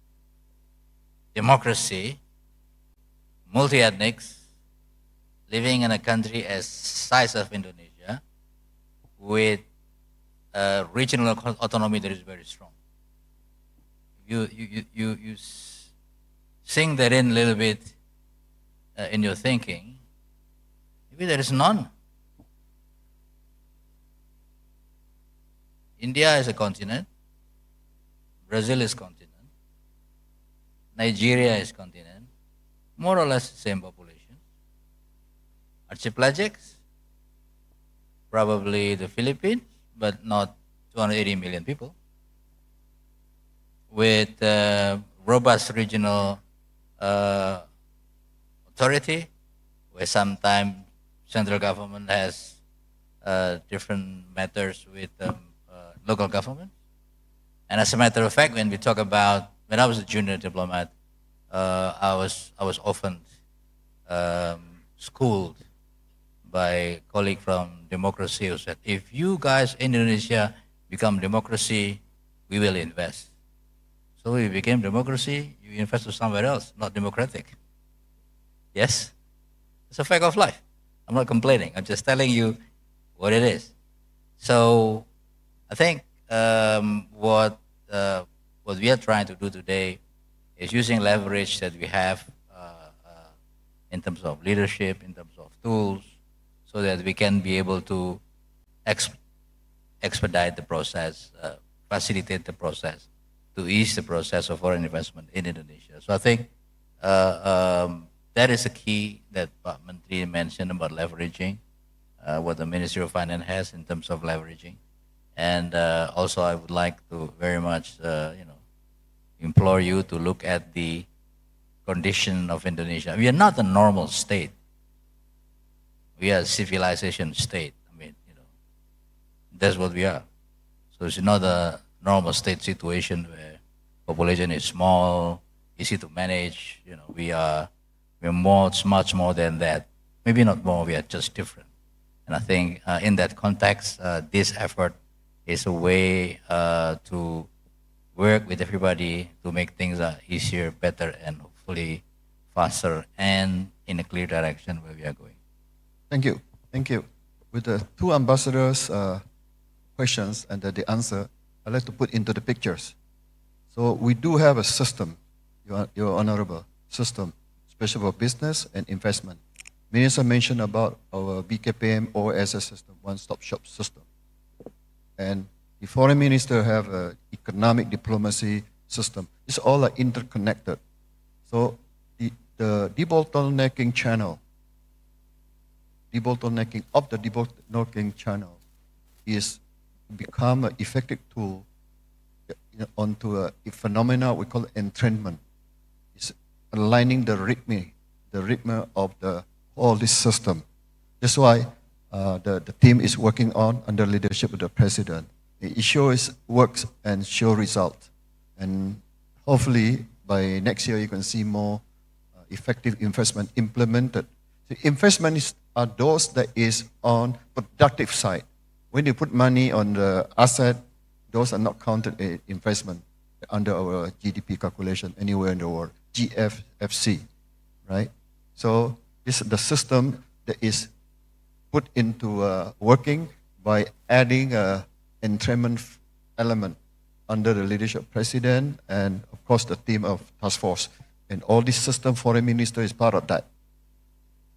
democracy, multi-ethnics, living in a country as size of Indonesia, with regional autonomy that is very strong? You sink that in a little bit in your thinking. Maybe there is none. India is a continent. Brazil is continent. Nigeria is continent. More or less the same population. Archipelagics, probably the Philippines, but not 280 million people. With robust regional authority, where sometimes central government has different matters with local government. And as a matter of fact, when we talk about, when I was a junior diplomat, I was often schooled by a colleague from democracy who said, if you guys in Indonesia become democracy, we will invest. So we became democracy, you invest to somewhere else, not democratic. Yes? It's a fact of life. I'm not complaining. I'm just telling you what it is. So I think what we are trying to do today is using leverage that we have in terms of leadership, in terms of tools, so that we can be able to expedite the process, facilitate the process, to ease the process of foreign investment in Indonesia. So I think that is a key that Pak Menteri mentioned about leveraging, what the Ministry of Finance has in terms of leveraging. And also I would like to very much implore you to look at the condition of Indonesia. We are not a normal state. We are a civilization state. I mean, that's what we are. So it's not a normal state situation where population is small, easy to manage. We're much more than that. Maybe not more, we are just different. And I think in that context, this effort is a way to work with everybody to make things easier, better, and hopefully faster and in a clear direction where we are going. Thank you. Thank you. With the two ambassadors' questions and the answer, I'd like to put into the pictures. So we do have a system, Your Honorable, system, especially for business and investment. Minister mentioned about our BKPM OSS system, one-stop shop system. And the foreign minister have an economic diplomacy system. It's all interconnected. So the debottlenecking channel, debottlenecking of the debottlenecking channel is become an effective tool onto a phenomena we call entrainment. It's aligning the rhythm of all this system. That's why the team is working on under leadership of the president. It shows works and show results. And hopefully by next year you can see more effective investment implemented. The investment are those that is on productive side. When you put money on the asset, those are not counted as investment under our GDP calculation anywhere in the world, GFFC, right? So this is the system that is put into working by adding a entrainment element under the leadership of President and of course the team of task force. And all this system, foreign minister is part of that.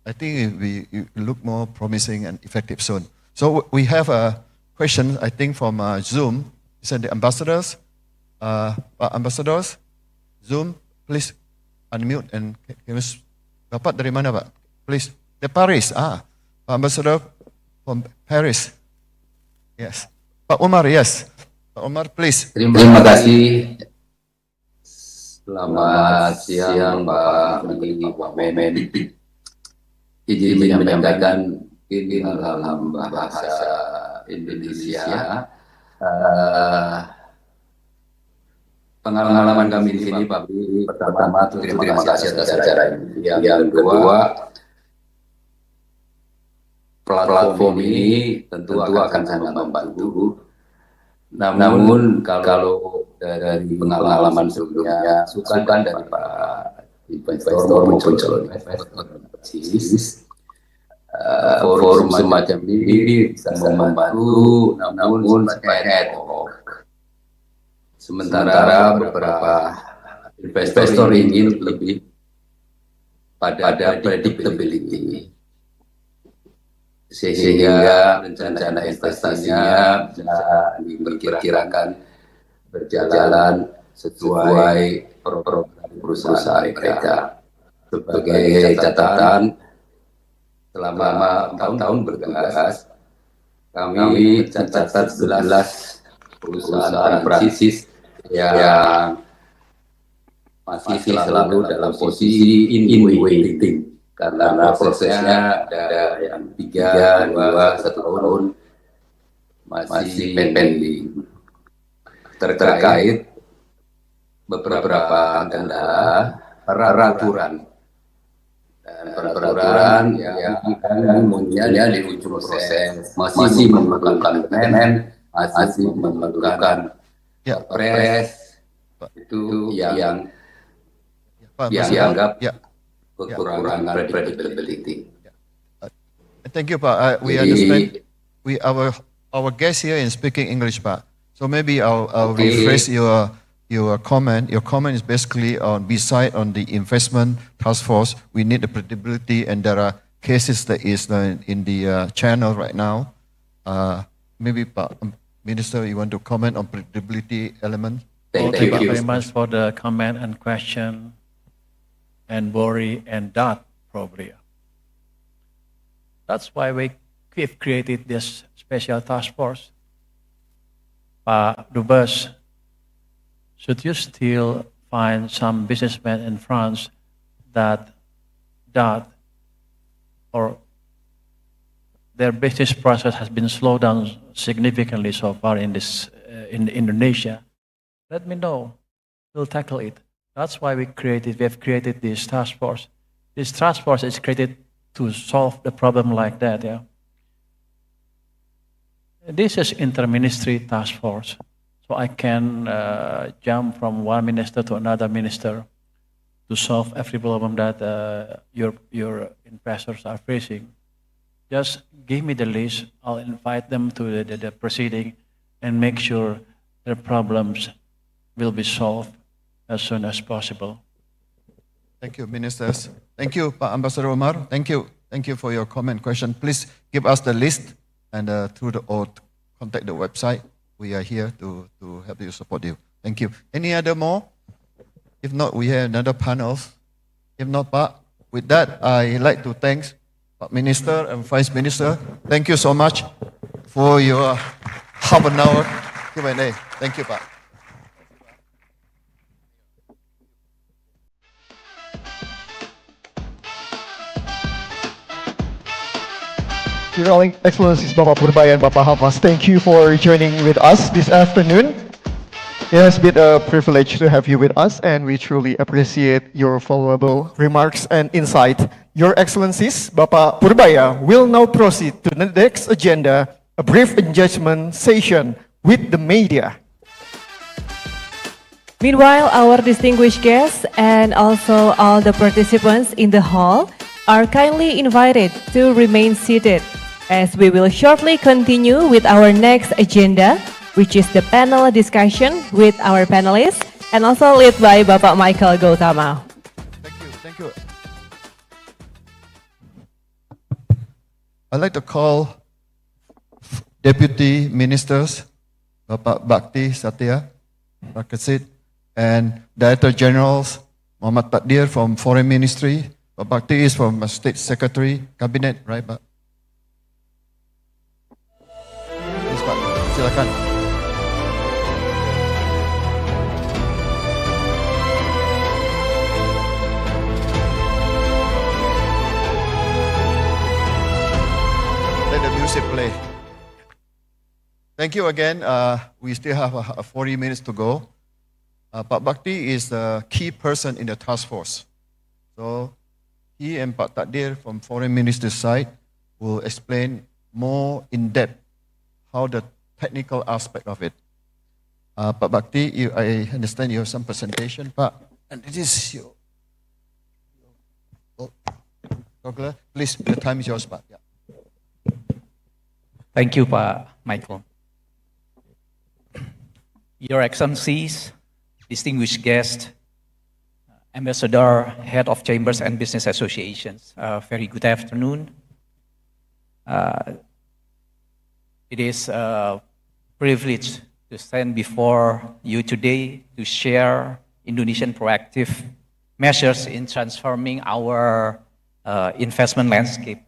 I think it will look more promising and effective soon. So we have a question, I think, from Zoom. Is that the ambassadors? Ambassadors, Zoom, please unmute and Bapak dari mana, Pak? Please, the Paris. Pak Ambassador from Paris. Yes. Pak Umar, yes. Pak Umar, please. Terima kasih. Selamat siang, Pak Menteri, Pak Wamen. Izin menyampaikan ini dalam bahasa Indonesia. Pengalaman kami di sini, Pak Menteri, pertama terima kasih atas acara ini. Yang kedua, platform ini tentu akan sangat membantu. Namun kalau dari pengalaman sebelumnya, masukan dari Pak investor maupun calon investor, forum semacam ini bisa membantu, namun ad hoc. Sementara beberapa investor ingin lebih pada predictability, sehingga rencana investasinya bisa diperkirakan berjalan sesuai program perusahaan mereka. Sebagai catatan, selama tahun bertugas, kami mencatat 11 perusahaan Prancis yang masih selalu dalam posisi in waiting. Karena prosesnya ada yang 3, 2, 1 tahun masih pending terkait beberapa kendala peraturan yang akan munculnya di ujung proses masih memerlukan permen, masih memerlukan pres, itu yang dianggap kekurangan predictability. Thank you, Pak. We understand. Our guest here is speaking English, Pak. So maybe I'll rephrase your your comment. Your comment is basically on beside on the investment task force. We need the predictability, and there are cases that is in the channel right now. Maybe Minister, you want to comment on predictability element? Thank you very much for the comment and question, and Bori and Dot probably. That's why we've created this special task force. Pak Dubes, should you still find some businessmen in France that or their business process has been slowed down significantly so far in Indonesia, let me know. We'll tackle it. That's why we have created this task force. This task force is created to solve the problem like that. Yeah. This is interministry task force, so I can jump from one minister to another minister to solve every problem that your investors are facing. Just give me the list. I'll invite them to the proceeding and make sure their problems will be solved as soon as possible. Thank you, ministers. Thank you, Pak Ambassador Omar. Thank you. Thank you for your comment question. Please give us the list and or contact the website. We are here to help you, support you. Thank you. Any other more? If not, we have another panel. If not, Pak, with that, I'd like to thank Pak Minister and Vice Minister. Thank you so much for your half an hour Q&A. Thank you, Pak. Your Excellencies Bapak Purbaya and Bapak Hafaz, thank you for joining with us this afternoon. It has been a privilege to have you with us, and we truly appreciate your valuable remarks and insight. Your Excellencies Bapak Purbaya will now proceed to the next agenda, a brief engagement session with the media. Meanwhile, our distinguished guests and also all the participants in the hall are kindly invited to remain seated, as we will shortly continue with our next agenda, which is the panel discussion with our panelists and also led by Bapak Michael Gautama. Thank you. I'd like to call Deputy Ministers, Bapak Bakti Satya Rakasit, and Director Generals Muhammad Takdir from Foreign Ministry. Bapak Bakti is from State Secretary Cabinet, right, Pak? Yes, Pak. Silakan. Let the music play. Thank you again. We still have 40 minutes to go. Pak Bakti is the key person in the task force. So he and Pak Takdir from Foreign Minister's side will explain more in depth how the technical aspect of it. Pak Bakti, I understand you have some presentation, Pak. And it is your please, the time is yours, Pak. Yeah. Thank you, Pak Michael. Your Excellencies, distinguished guests, Ambassador, Head of Chambers and Business Associations, very good afternoon. It is a privilege to stand before you today to share Indonesian proactive measures in transforming our investment landscape.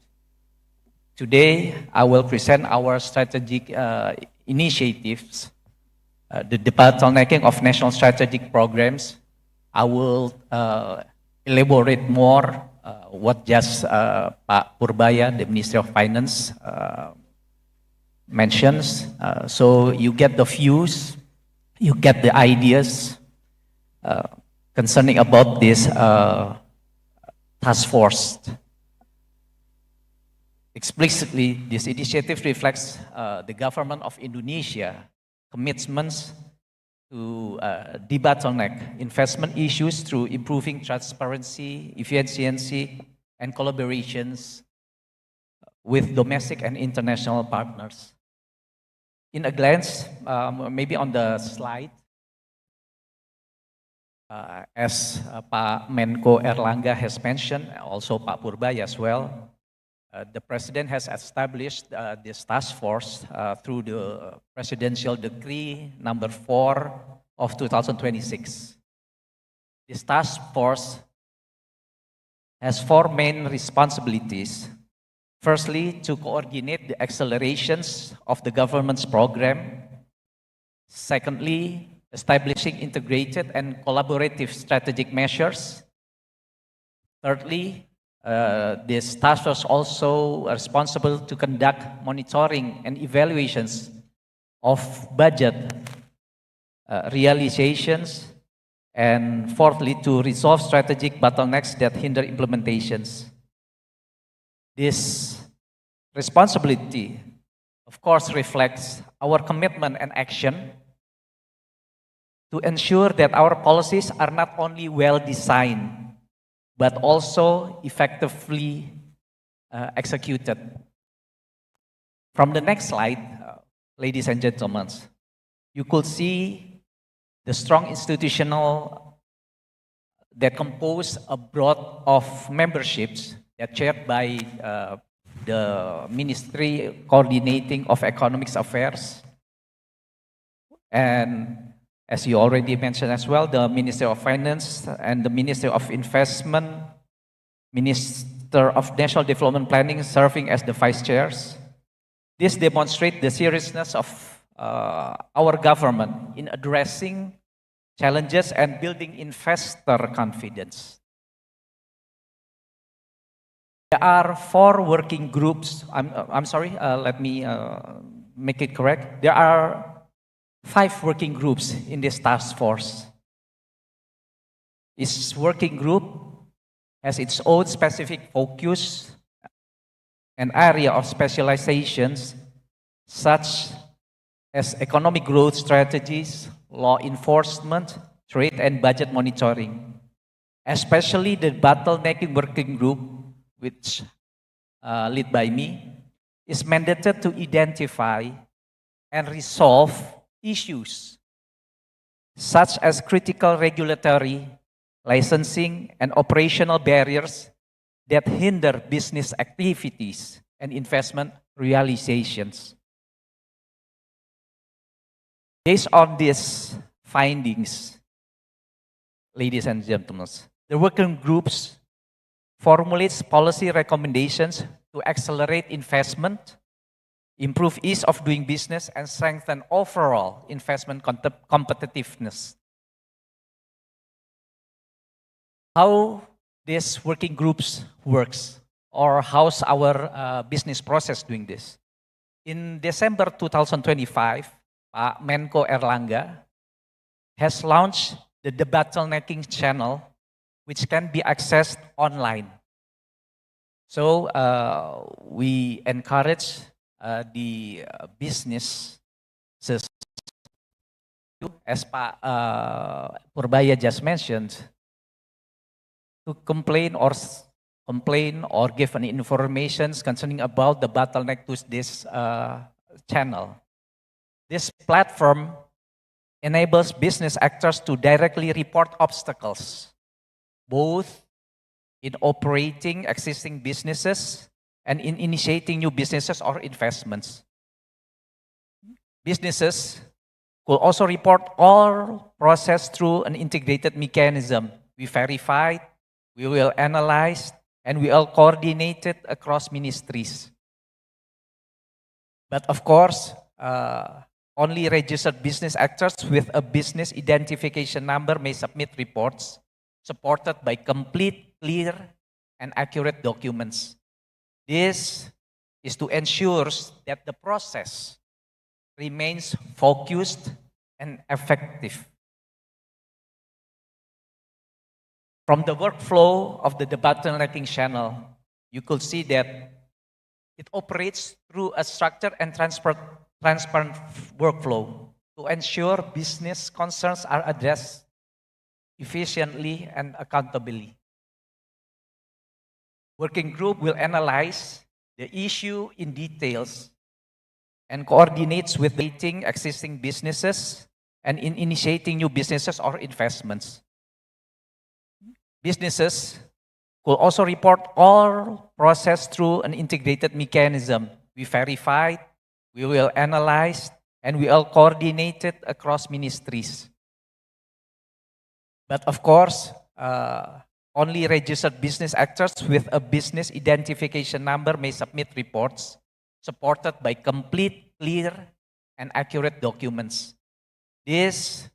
Today, I will present our strategic initiatives, the debottlenecking of national strategic programs. I will elaborate more what just Pak Purbaya, the Ministry of Finance, mentions. So you get the views, you get the ideas concerning about this task force. Explicitly, this initiative reflects the government of Indonesia commitments to debottleneck investment issues through improving transparency, efficiency, and collaborations with domestic and international partners. In a glance, maybe on the slide, As Pak Menko Erlangga has mentioned, also Pak Purbaya as well, the President has established this task force through the Presidential Decree number 4 of 2026. This task force has 4 main responsibilities. Firstly, to coordinate the accelerations of the government's program. Secondly, establishing integrated and collaborative strategic measures. Thirdly, this task force also responsible to conduct monitoring and evaluations of budget realizations. And fourthly, to resolve strategic bottlenecks that hinder implementations. This responsibility, of course, reflects our commitment and action to ensure that our policies are not only well designed, but also effectively executed. From the next slide, ladies and gentlemen, you could see the strong institutional that compose a board of memberships that chaired by the Ministry Coordinating of Economic Affairs. And as you already mentioned as well, the Minister of Finance and the Minister of Investment, Minister of National Development Planning serving as the vice chairs. This demonstrates the seriousness of our government in addressing challenges and building investor confidence. There are 4 working groups. I'm sorry, let me make it correct. There are 5 working groups in this task force. Each working group has its own specific focus and area of specializations, such as economic growth strategies, law enforcement, trade and budget monitoring. Especially the Debottlenecking working group, which led by me, is mandated to identify and resolve issues such as critical regulatory, licensing, and operational barriers that hinder business activities and investment realizations. Based on these findings, ladies and gentlemen, the working groups formulates policy recommendations to accelerate investment, improve ease of doing business, and strengthen overall investment competitiveness. How these working groups works, or how's our business process doing this? In December 2025, Pak Menko Erlangga has launched the Debottlenecking Channel, which can be accessed online. So we encourage the businesses, as Pak Purbaya just mentioned, to complain or give an information concerning about the bottleneck to this channel. This platform enables business actors to directly report obstacles, both in operating existing businesses and in initiating new businesses or investments. Businesses could also report all process through an integrated mechanism. We verify, we will analyze, and we will coordinate it across ministries. But of course, only registered business actors with a business identification number may submit reports supported by complete, clear, and accurate documents. This is to ensure that the process remains focused and effective. From the workflow of the Debottlenecking Channel, you could see that it operates through a structured and transparent workflow to ensure business concerns are addressed efficiently and accountably. Working group will analyze the issue in details and coordinates with existing businesses and in initiating new businesses or investments. businesses could also report all process through an integrated mechanism. We verify, we will analyze, and we will coordinate it across ministries. But of course, only registered business actors with a business identification number may submit reports supported by complete, clear, and accurate documents. This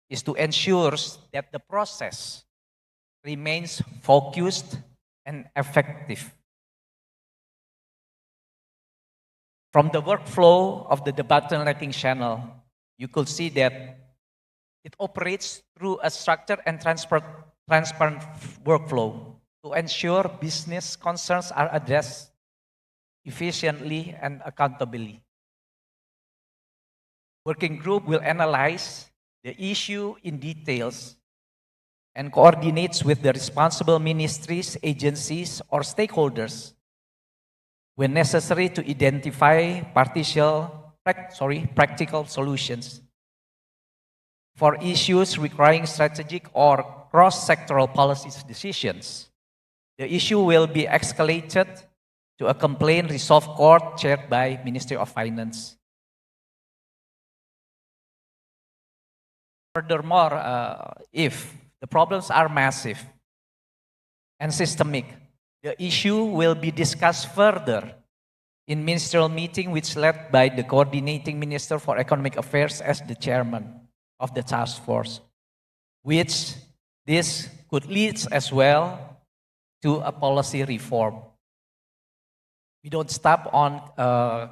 is to ensure that the process remains focused and effective. From the workflow of the Debottlenecking channel, you could see that it operates through a structured and transparent workflow to ensure business concerns are addressed efficiently and accountably. Working group will analyze the issue in details and coordinates with the responsible ministries, agencies, or stakeholders when necessary to identify practical solutions. For issues requiring strategic or cross-sectoral policy decisions, the issue will be escalated to a complaint resolve court chaired by Ministry of Finance. Furthermore, if the problems are massive and systemic, the issue will be discussed further in ministerial meeting, which led by the coordinating Minister for Economic Affairs as the chairman of the task force, which this could lead as well to a policy reform. We don't stop on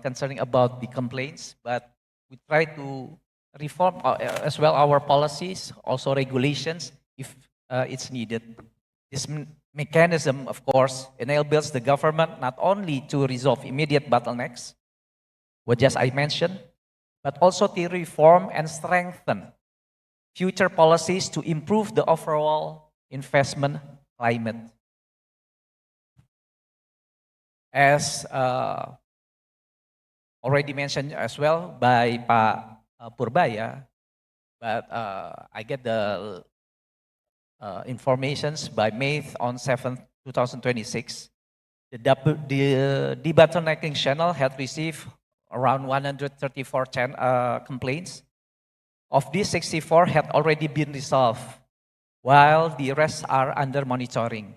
concerning about the complaints, but we try to reform as well our policies, also regulations, if it's needed. This mechanism, of course, enables the government not only to resolve immediate bottlenecks, what just I mentioned, but also to reform and strengthen future policies to improve the overall investment climate. As already mentioned as well by Pak Purbaya, but I get the informations by May on 7th, 2026. The Debottlenecking channel had received around 134 complaints. Of these, 64 had already been resolved, while the rest are under monitoring.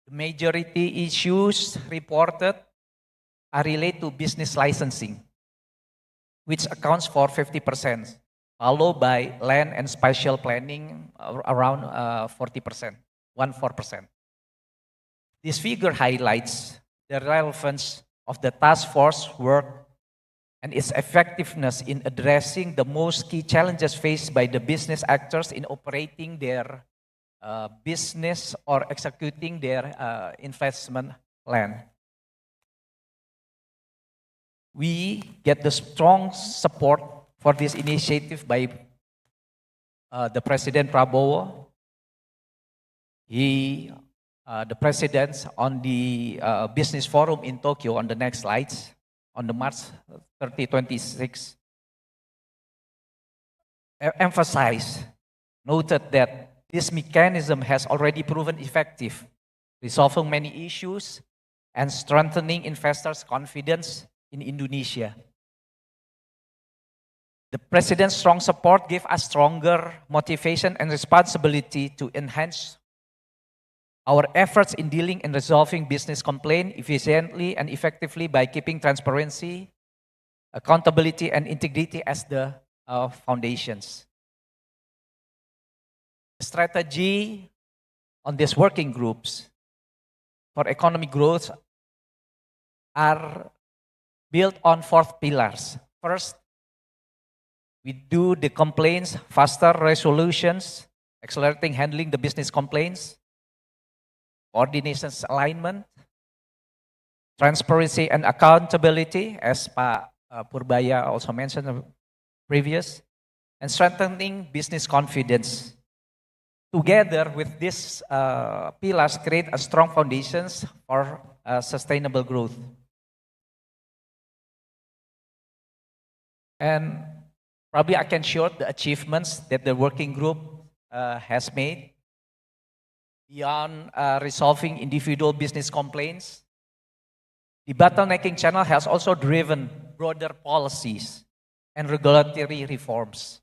The majority issues reported are related to business licensing, which accounts for 50%, followed by land and spatial planning around 40%, 14%. This figure highlights the relevance of the task force work and its effectiveness in addressing the most key challenges faced by the business actors in operating their business or executing their investment plan. We get the strong support for this initiative by the President Prabowo. The president on the business forum in Tokyo on the next slides, on the March 30, 26, noted that this mechanism has already proven effective, resolving many issues and strengthening investors' confidence in Indonesia. The President's strong support gave us stronger motivation and responsibility to enhance our efforts in dealing and resolving business complaints efficiently and effectively by keeping transparency, accountability, and integrity as the foundations. The strategy on these working groups for economic growth are built on 4 pillars. First, we do the complaints, faster resolutions, accelerating handling the business complaints, coordination alignment, transparency and accountability, as Pak Purbaya also mentioned previous, and strengthening business confidence. Together with these pillars, create a strong foundations for sustainable growth. And probably I can share the achievements that the working group has made. Beyond resolving individual business complaints, the Debottlenecking Channel has also driven broader policies and regulatory reforms.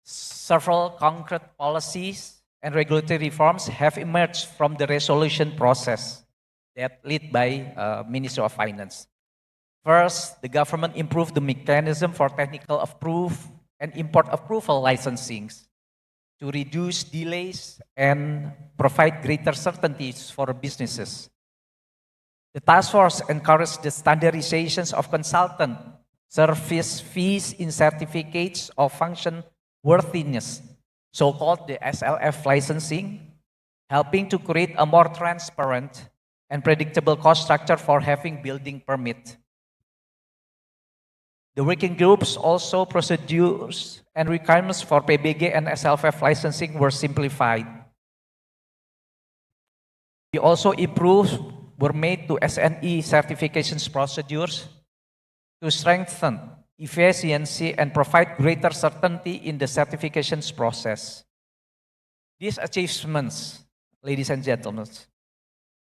Several concrete policies and regulatory reforms have emerged from the resolution process that led by Ministry of Finance. First, the government improved the mechanism for technical approval and import approval licensing to reduce delays and provide greater certainties for businesses. The task force encouraged the standardizations of consultant service fees in certificates of function worthiness, so-called the SLF licensing, helping to create a more transparent and predictable cost structure for having building permit. The working groups also procedures and requirements for PBG and SLF licensing were simplified. We also were made to SNE certifications procedures to strengthen efficiency and provide greater certainty in the certifications process. These achievements, ladies and gentlemen,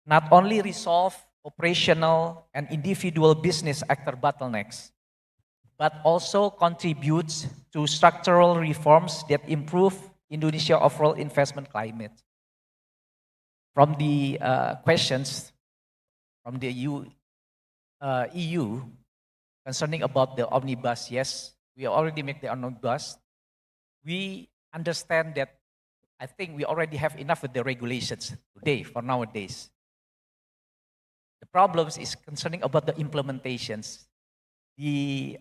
not only resolve operational and individual business actor bottlenecks, but also contributes to structural reforms that improve Indonesia overall investment climate. From the questions from the EU concerning about the omnibus, yes, we already make the omnibus. We understand that I think we already have enough with the regulations today for nowadays. The problems is concerning about the implementations. The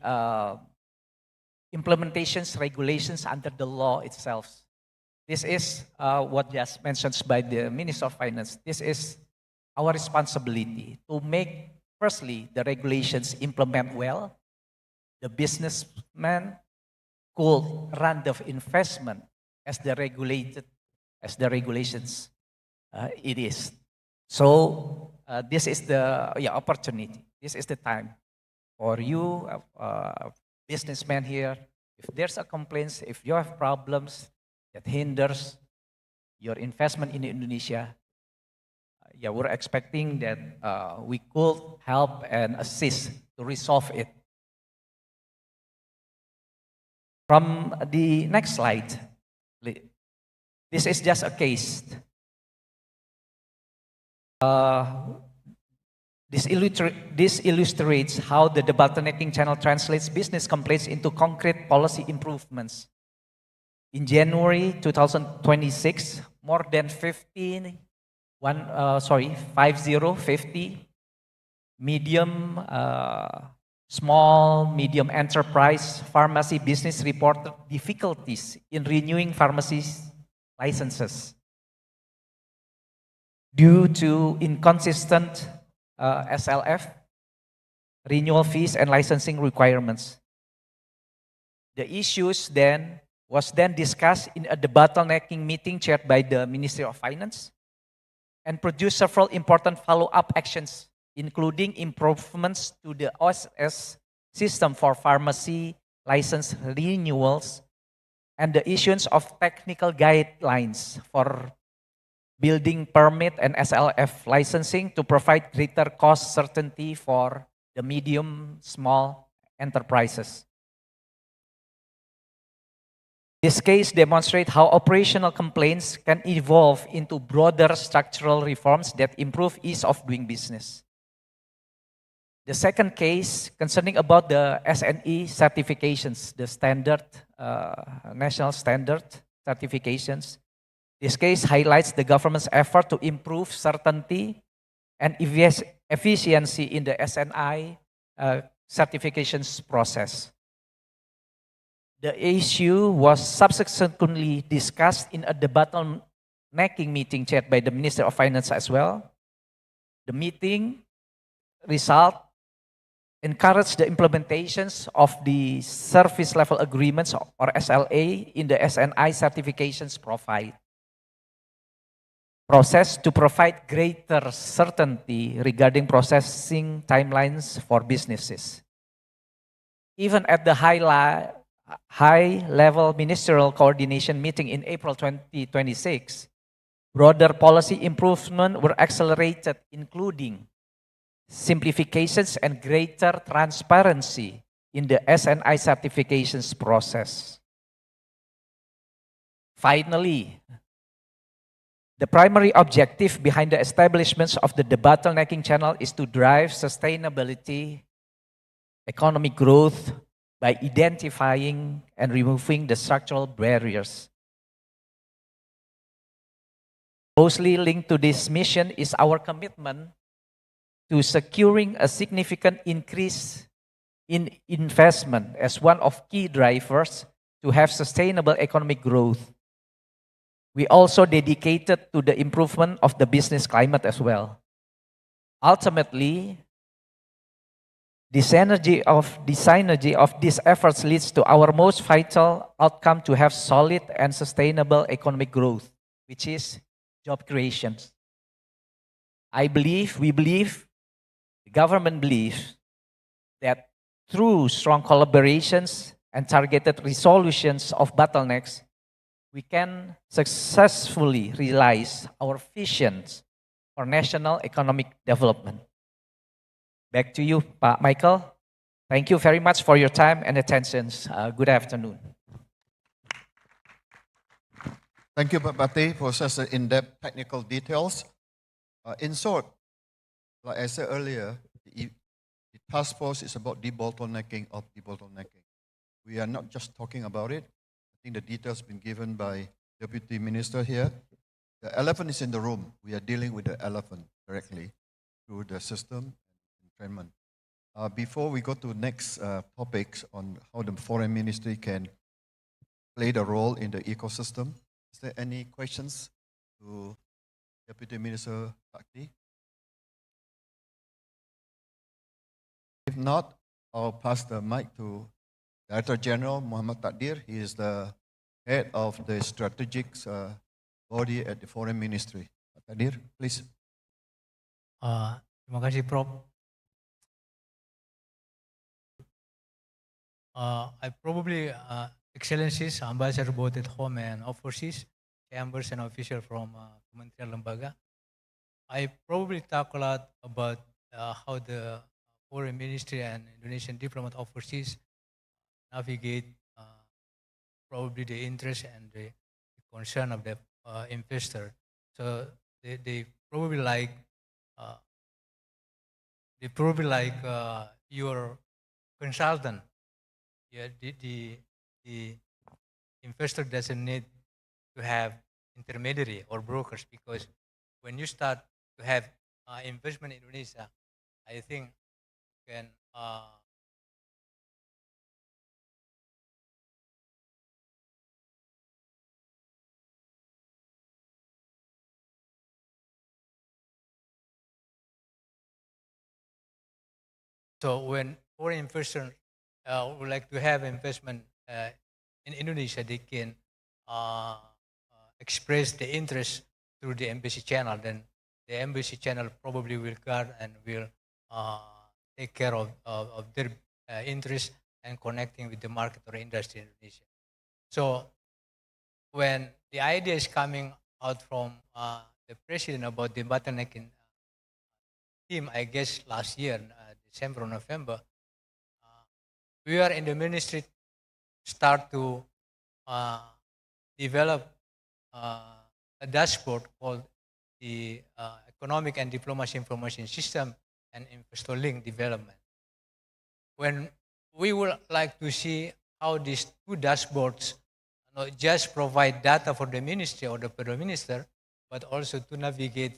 implementations regulations under the law itself. This is what just mentioned by the Minister of Finance. This is our responsibility to make, firstly, the regulations implement well. The businessman could run the investment as the regulations it is. So this is the opportunity. This is the time for you, businessmen here. If there's a complaint, if you have problems that hinders your investment in Indonesia, we're expecting that we could help and assist to resolve it. From the next slide, this is just a case. This illustrates how the Debottlenecking Channel translates business complaints into concrete policy improvements. In January 2026, more than 50 medium, small, medium enterprise pharmacy business reported difficulties in renewing pharmacy licenses due to inconsistent SLF, renewal fees, and licensing requirements. The issues was then discussed in a debottlenecking meeting chaired by the Ministry of Finance and produced several important follow-up actions, including improvements to the OSS system for pharmacy license renewals and the issuance of technical guidelines for building permit and SLF licensing to provide greater cost certainty for the medium, small enterprises. This case demonstrates how operational complaints can evolve into broader structural reforms that improve ease of doing business. The second case concerning about the SNE certifications, the standard, national standard certifications. This case highlights the government's effort to improve certainty and efficiency in the SNI certifications process. The issue was subsequently discussed in a debottlenecking meeting chaired by the Minister of Finance as well. The meeting result encouraged the implementations of the service level agreements or SLA in the SNI certifications process to provide greater certainty regarding processing timelines for businesses. Even at the high-level ministerial coordination meeting in April 2026, Broader policy improvement were accelerated, including simplifications and greater transparency in the SNI certifications process. Finally, the primary objective behind the establishment of the Debottlenecking Channel is to drive sustainability, economic growth by identifying and removing the structural barriers. Closely linked to this mission is our commitment to securing a significant increase in investment as one of key drivers to have sustainable economic growth. We also dedicated to the improvement of the business climate as well. Ultimately, the synergy of these efforts leads to our most vital outcome to have solid and sustainable economic growth, which is job creations. We believe, the government believes that through strong collaborations and targeted resolutions of bottlenecks, we can successfully realize our visions for national economic development. Back to you, Pak Michael. Thank you very much for your time and attention. Good afternoon. Thank you, Pak Bati, for such in-depth technical details. In short, like I said earlier, the task force is about debottlenecking of debottlenecking. We are not just talking about it. I think the details have been given by Deputy Minister here. The elephant is in the room. We are dealing with the elephant directly through the system and entrainment. Before we go to next topics on how the Foreign Ministry can play the role in the ecosystem, is there any questions to Deputy Minister Bakti? If not, I'll pass the mic to Director General Muhammad Takdir. He is the head of the strategic body at the Foreign Ministry. Takdir, please. Terima kasih, Prof. I probably, Excellencies, Ambassador both at home and overseas, chambers and officials from Kementerian Lembaga, I probably talk a lot about how the Foreign Ministry and Indonesian diplomat overseas navigate probably the interest and the concern of the investor. So they probably like your consultant. Yeah, the investor doesn't need to have intermediary or brokers, because when you start to have investment in Indonesia, I think you can so when foreign investors would like to have investment in Indonesia, they can express the interest through the embassy channel. Then the embassy channel probably will guard and will take care of their interest and connecting with the market or industry in Indonesia. So when the idea is coming out from the president about the bottlenecking team, I guess last year, December or November, we are in the ministry start to develop a dashboard called the Economic and Diplomacy Information System and Investor Link Development. When we would like to see how these two dashboards not just provide data for the ministry or the Prime Minister, but also to navigate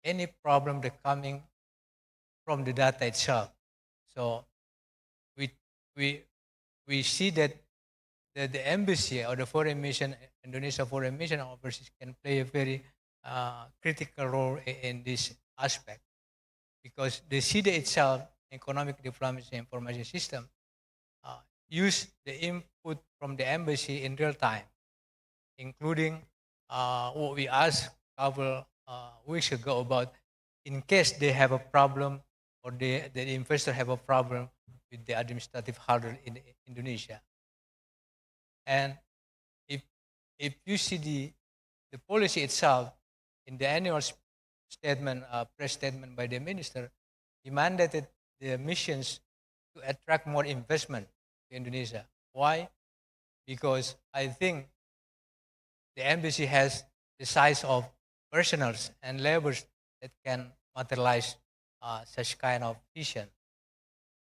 any problem that coming from the data itself. So we see that the embassy or the foreign mission, Indonesia foreign mission overseas, can play a very critical role in this aspect, because the CDA itself, Economic Diplomacy Information System, use the input from the embassy in real time, including what we asked a couple weeks ago about in case they have a problem or the investor have a problem with the administrative hurdle in Indonesia. And if you see the policy itself in the annual statement, press statement by the minister, he mandated the missions to attract more investment to Indonesia. Why? Because I think the embassy has the size of personnels and labors that can materialize such kind of vision.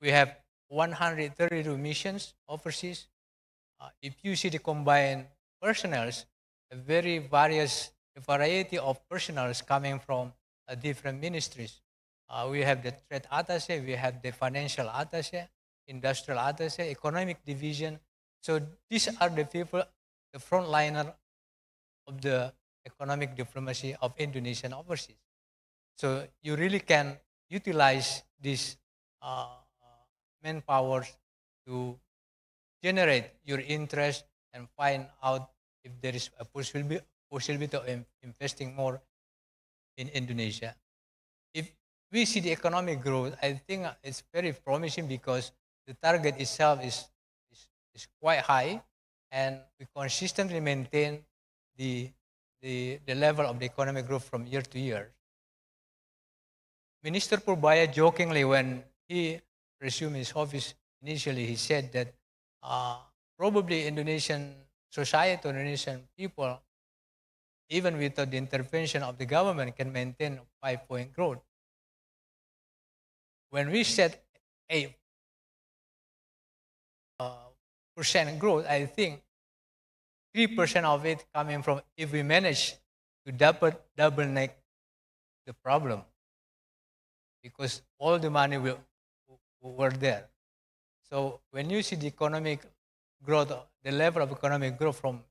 We have 132 missions overseas. If you see the combined personnels, a variety of personnels coming from different ministries. We have the trade attaché, we have the financial attaché, industrial attaché, economic division. So these are the people, the frontliner of the economic diplomacy of Indonesia and overseas. So you really can utilize these manpower to generate your interest and find out if there is a possibility of investing more in Indonesia. If we see the economic growth, I think it's very promising because the target itself is quite high, and we consistently maintain the level of the economic growth from year to year. Minister Purbaya jokingly, when he resumed his office initially, he said that probably Indonesian society, Indonesian people, even without the intervention of the government, can maintain 5-point growth. When we set 8% growth, I think 3% of it coming from if we manage to double neck the problem, because all the money were there. So when you see the economic growth, the level of economic growth from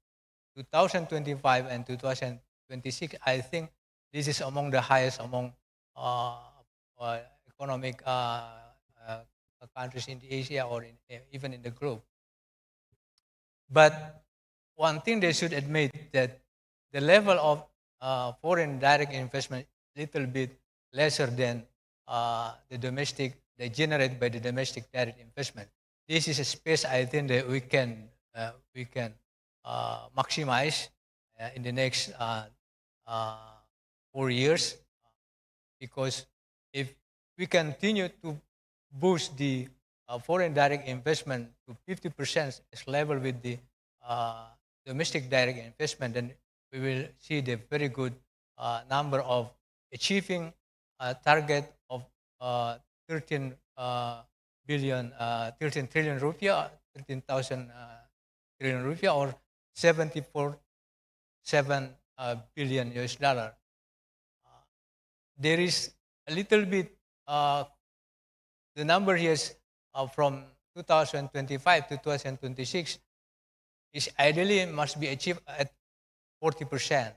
2025 and 2026, I think this is among the highest among economic countries in Asia or even in the globe. But one thing they should admit, that the level of foreign direct investment little bit lesser than the domestic, they generate by the domestic direct investment. This is a space I think that we can maximize in the next 4 years, because if we continue to boost the foreign direct investment to 50% as level with the domestic direct investment, then we will see the very good number of achieving a target of 13 trillion rupiah, 13,000 trillion rupiah, or 74.7 billion US dollar. There is a little bit, the number here is from 2025 to 2026 is ideally must be achieved at 40%.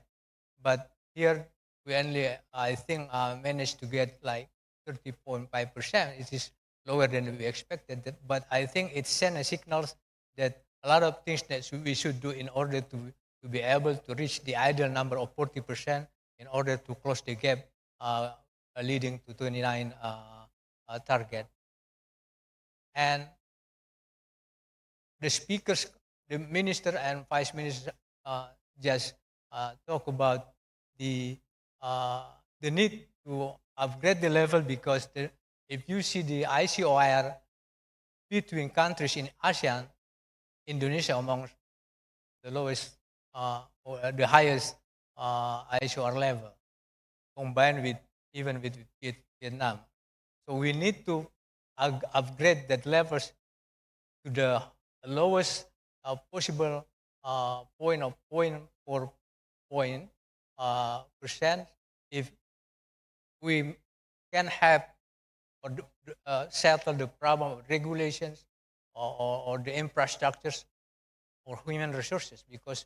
But here we only, I think, managed to get like 30.5%. It is lower than we expected. But I think it sends a signal that a lot of things that we should do in order to be able to reach the ideal number of 40% in order to close the gap leading to 29 target. And the speakers, the minister and vice minister just talk about the need to upgrade the level, because if you see the ICOR between countries in ASEAN, Indonesia among the lowest or the highest ICOR level, combined with even with Vietnam. So we need to upgrade that levels to the lowest possible point of 0.4% if we can have or settle the problem of regulations or the infrastructures or human resources, because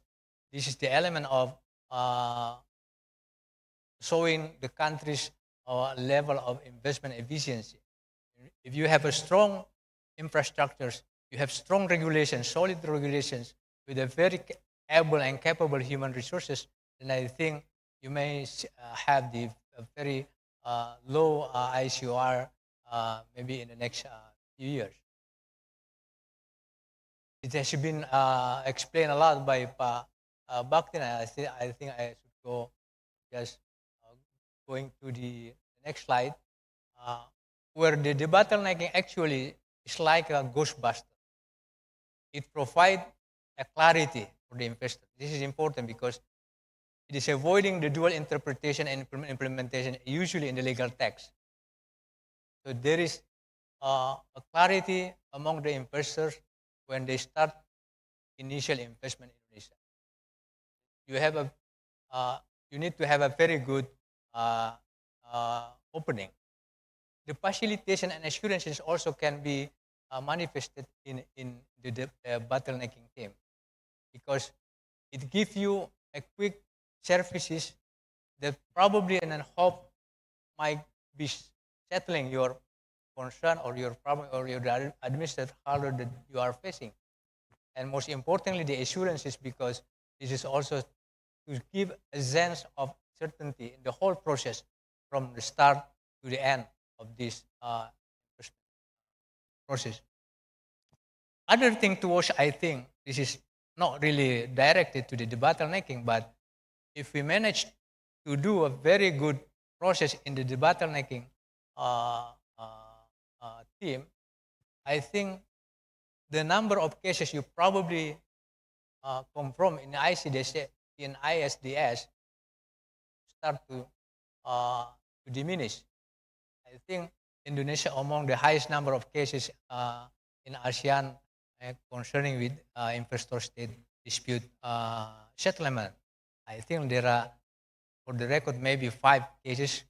this is the element of showing the country's level of investment efficiency. If you have a strong infrastructures, you have strong regulations, solid regulations, with a very able and capable human resources, then I think you may have the very low ICOR maybe in the next few years. It has been explained a lot by Pa Baktin. I think I should go just going to the next slide, where the debottlenecking actually is like a ghostbuster. It provides a clarity for the investor. This is important because it is avoiding the dual interpretation and implementation, usually in the legal text. So there is a clarity among the investors when they start initial investment in Indonesia. You need to have a very good opening. The facilitation and assurances also can be manifested in the bottlenecking team, because it gives you a quick services that probably and hope might be settling your concern or your problem or your administrative hurdle that you are facing. And most importantly, the assurances, because this is also to give a sense of certainty in the whole process from the start to the end of this process. Other thing to watch, I think, this is not really directed to the debottlenecking, but if we manage to do a very good process in the debottlenecking team, I think the number of cases you probably come from in ISDS start to diminish. I think Indonesia among the highest number of cases in ASEAN concerning with investor-state dispute settlement. I think there are, for the record, maybe 5 cases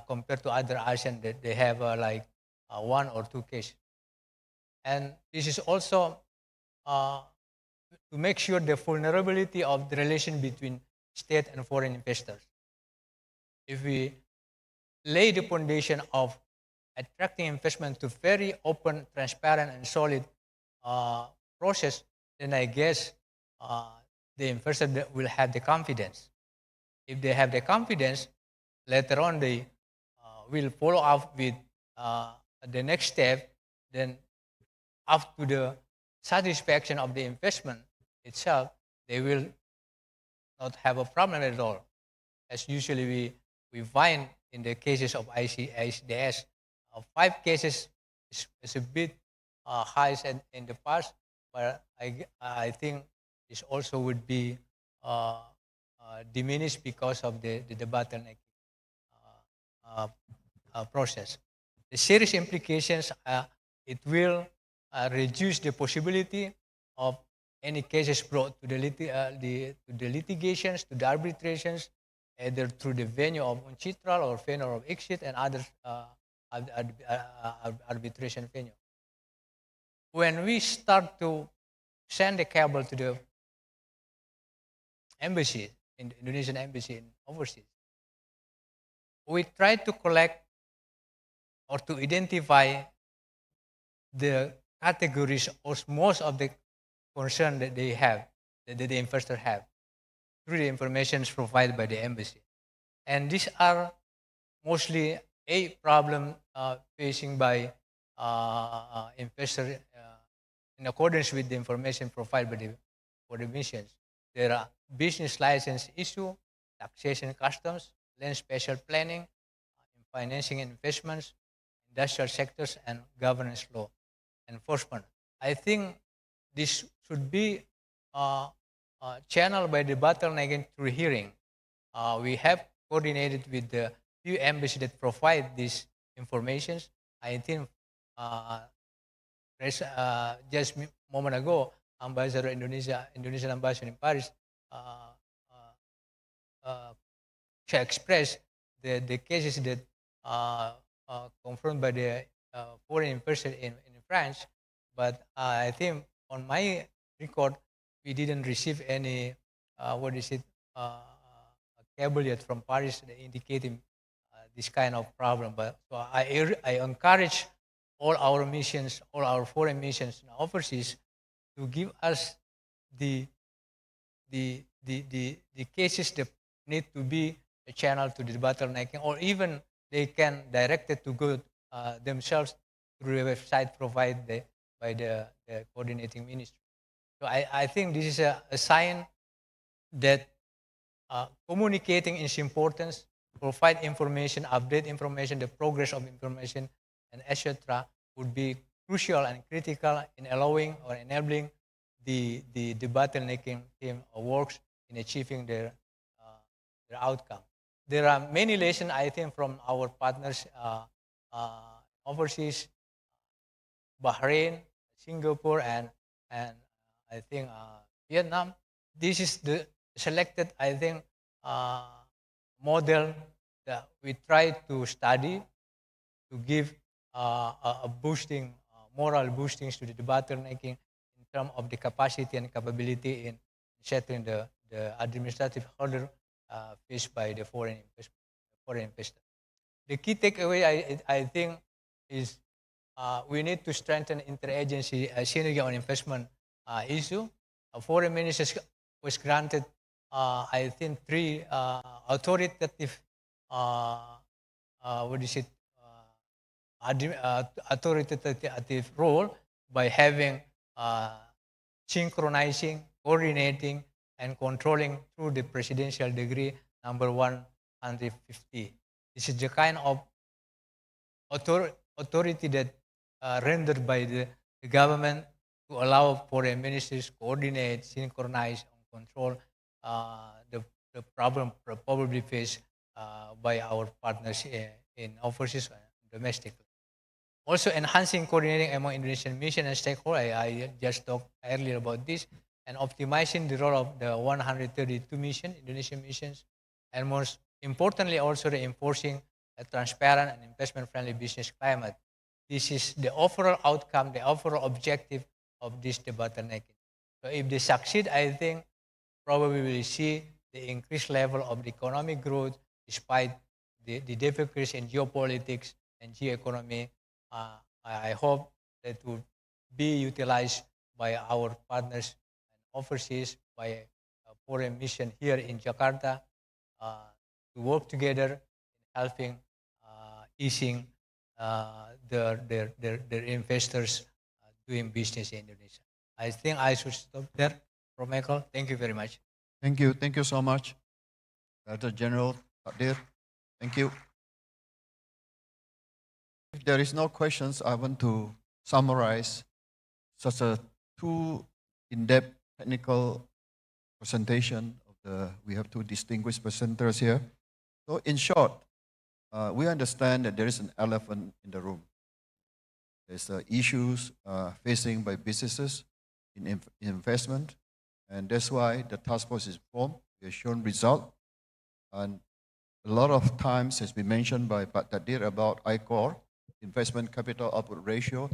compared to other ASEAN that they have like 1 or 2 cases. And this is also to make sure the vulnerability of the relation between state and foreign investors. If we lay the foundation of attracting investment to very open, transparent, and solid process, then I guess the investor will have the confidence. If they have the confidence, later on they will follow up with the next step. Then, after the satisfaction of the investment itself, they will not have a problem at all. As usually we find in the cases of ISDS, 5 cases is a bit high in the past, but I think this also would be diminished because of the bottleneck process. The serious implications, it will reduce the possibility of any cases brought to the litigations, to the arbitrations, either through the venue of uncitral or venue of exit and other arbitration venue. When we start to send the cable to the embassy, in the Indonesian embassy in overseas, we try to collect or to identify the categories or most of the concern that they have, that the investor have, through the information provided by the embassy. And these are mostly a problem facing by investor in accordance with the information provided for the missions. There are business license issue, taxation customs, land spatial planning, financing and investments, industrial sectors, and governance law enforcement. I think this should be channeled by the bottlenecking through hearing. We have coordinated with the few embassies that provide these informations. I think just a moment ago, Indonesian ambassador in Paris, she expressed the cases that confirmed by the foreign investor in France, but I think on my record, we didn't receive any, cable yet from Paris indicating this kind of problem. But so I encourage all our missions, all our foreign missions overseas, to give us the cases that need to be a channel to the bottlenecking, or even they can direct it to go themselves through the website provided by the coordinating ministry. So I think this is a sign that communicating is important provide information, update information, the progress of information, and etc. would be crucial and critical in allowing or enabling the debottlenecking team works in achieving their outcome. There are many lessons, I think, from our partners overseas, Bahrain, Singapore, and I think Vietnam. This is the selected, I think, model that we try to study to give a boosting, moral boostings to the debottlenecking in terms of the capacity and capability in settling the administrative hurdle faced by the foreign investor. The key takeaway, I think, is we need to strengthen interagency synergy on investment issue. Foreign ministers was granted, I think, 3 authoritative, authoritative role by having synchronizing, coordinating, and controlling through the presidential decree number 150. This is the kind of authority that rendered by the government to allow foreign ministers coordinate, synchronize, and control the problem probably faced by our partners in overseas and domestically. Also enhancing coordinating among Indonesian mission and stakeholders. I just talked earlier about this, and optimizing the role of the 132 Indonesian missions, and most importantly also reinforcing a transparent and investment-friendly business climate. This is the overall outcome, the overall objective of this debottlenecking. So if they succeed, I think probably we will see the increased level of the economic growth despite the difficulties in geopolitics and geoeconomy. I hope that will be utilized by our partners overseas, by a foreign mission here in Jakarta, to work together in helping easing their investors doing business in Indonesia. I think I should stop there, Prof. Michael. Thank you very much. Thank you. Thank you so much, Director General Takdir. Thank you. If there is no questions, I want to summarize such a 2 in-depth technical presentation of we have 2 distinguished presenters here. So in short, we understand that there is an elephant in the room. There's issues facing by businesses in investment, and that's why the task force is formed. We have shown result, and a lot of times has been mentioned by Pak Takdir about ICOR, investment capital output ratio,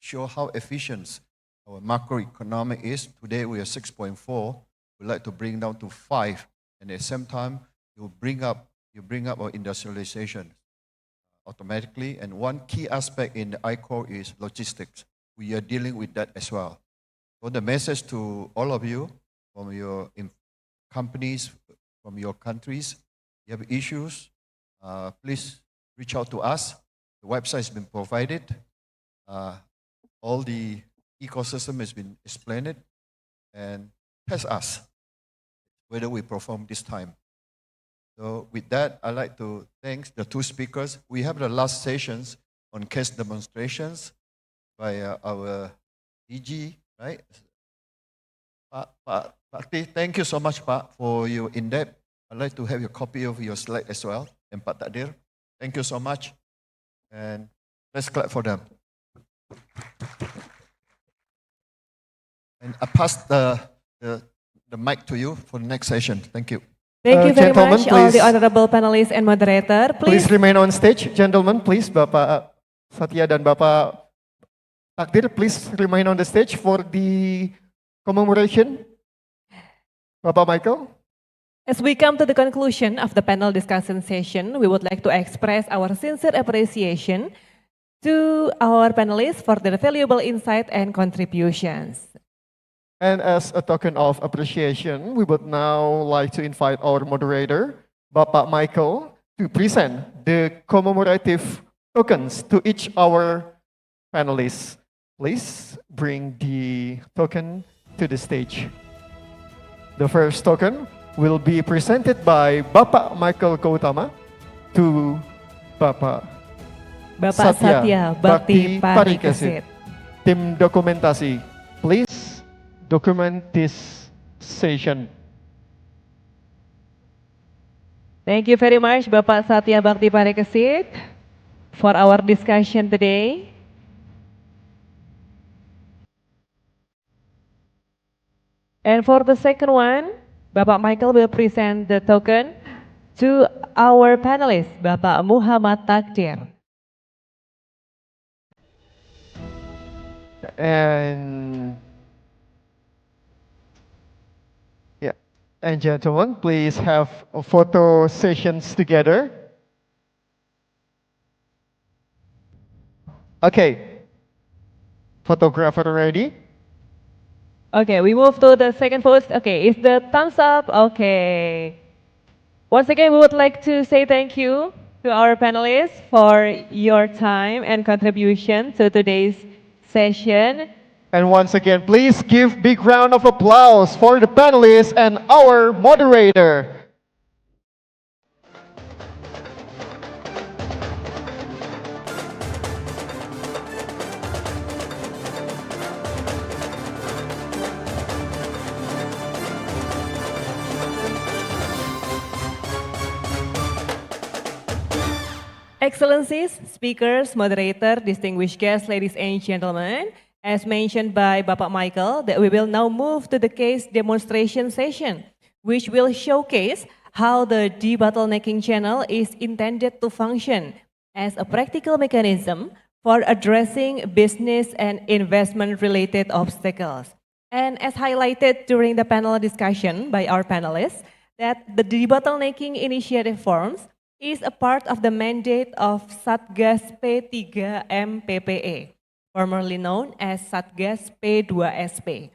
show how efficient our macroeconomic is. Today we are 6.4. We'd like to bring down to 5, and at the same time you bring up our industrialization automatically. And one key aspect in the ICOR is logistics. We are dealing with that as well. So the message to all of you from your companies, from your countries, you have issues, please reach out to us. The website has been provided. All the ecosystem has been explained, and test us whether we perform this time. So with that, I'd like to thank the 2 speakers. We have the last sessions on case demonstrations by our DG, right? Pak thank you so much, Pak, for your in-depth. I'd like to have a copy of your slide as well. And Pak Takdir, thank you so much. And let's clap for them. And I pass the mic to you for the next session. Thank you. Thank you very Gentlemen, much, all the please. honorable panelists and moderator. Please remain on stage, gentlemen. Please, Bapak Satya dan Bapak Takdir, please remain on the stage for the commemoration. Bapak Michael. As we come to the conclusion of the panel discussion session, we would like to express our sincere appreciation to our panelists for their valuable insight and contributions. And as a token of appreciation, we would now like to invite our moderator, Bapak Michael, to present the commemorative tokens to each our panelists. Please bring the token to the stage. The first token will be presented by Bapak Michael Gautama, to Bapak Bapak Satya Bakti Parikesit. Tim dokumentasi, please document this session. Thank you very much, Bapak Satya Bakti Parikesit, for our discussion today. And for the second one, Bapak Michael will present the token to our panelists, Bapak Muhammad Takdir. And yeah, and gentlemen, please have photo sessions together. Okay, photographer ready? Okay, we move to the second post. Okay, is the thumbs up? Okay. Once again, we would like to say thank you to our panelists for your time and contribution to today's session. And once again, please give big round of applause for the panelists and our moderator. Excellencies, speakers, moderator, distinguished guests, ladies and gentlemen, as mentioned by Bapak Michael, that we will now move to the case demonstration session, which will showcase how the debottlenecking channel is intended to function as a practical mechanism for addressing business and investment-related obstacles. And as highlighted during the panel discussion by our panelists, that the debottlenecking initiative forms is a part of the mandate of Satgas P3M PPE, formerly known as Satgas P2SP.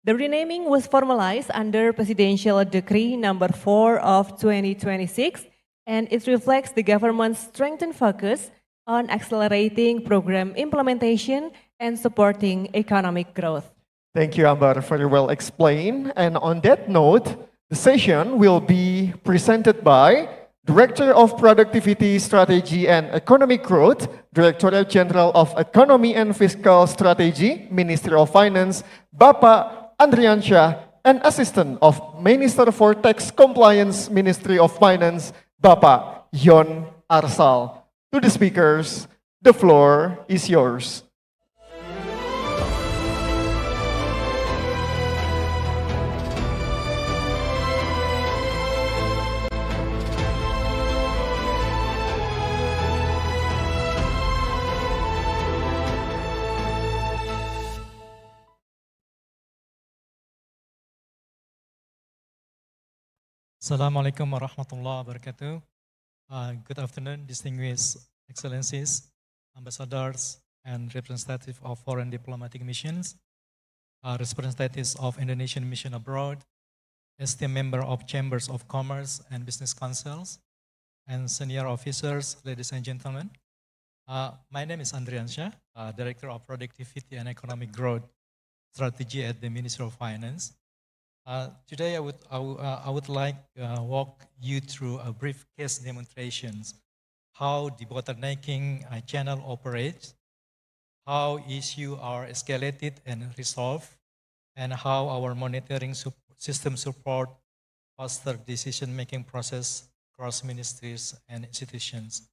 The renaming was formalized under Presidential Decree Number 4 of 2026, and it reflects the government's strengthened focus on accelerating program implementation and supporting economic growth. Thank you, Ambar, for your well explained. And on that note, the session will be presented by Director of Productivity Strategy and Economic Growth, Directorate General of Economy and Fiscal Strategy, Ministry of Finance, Bapak Andriansyah, and Assistant of Minister for Tax Compliance, Ministry of Finance, Bapak Yon Arsal. To the speakers, the floor is yours. Assalamualaikum warahmatullahi wabarakatuh. Good afternoon, distinguished excellencies, ambassadors, and representatives of foreign diplomatic missions, representatives of Indonesian mission abroad, esteemed member of chambers of commerce and business councils, and senior officers, ladies and gentlemen. My name is Andriansyah, Director of Productivity and Economic Growth Strategy at the Ministry of Finance. Today I would like to walk you through a brief case demonstrations how debottlenecking channel operates, how issues are escalated and resolved, and how our monitoring system support faster decision-making process across ministries and institutions.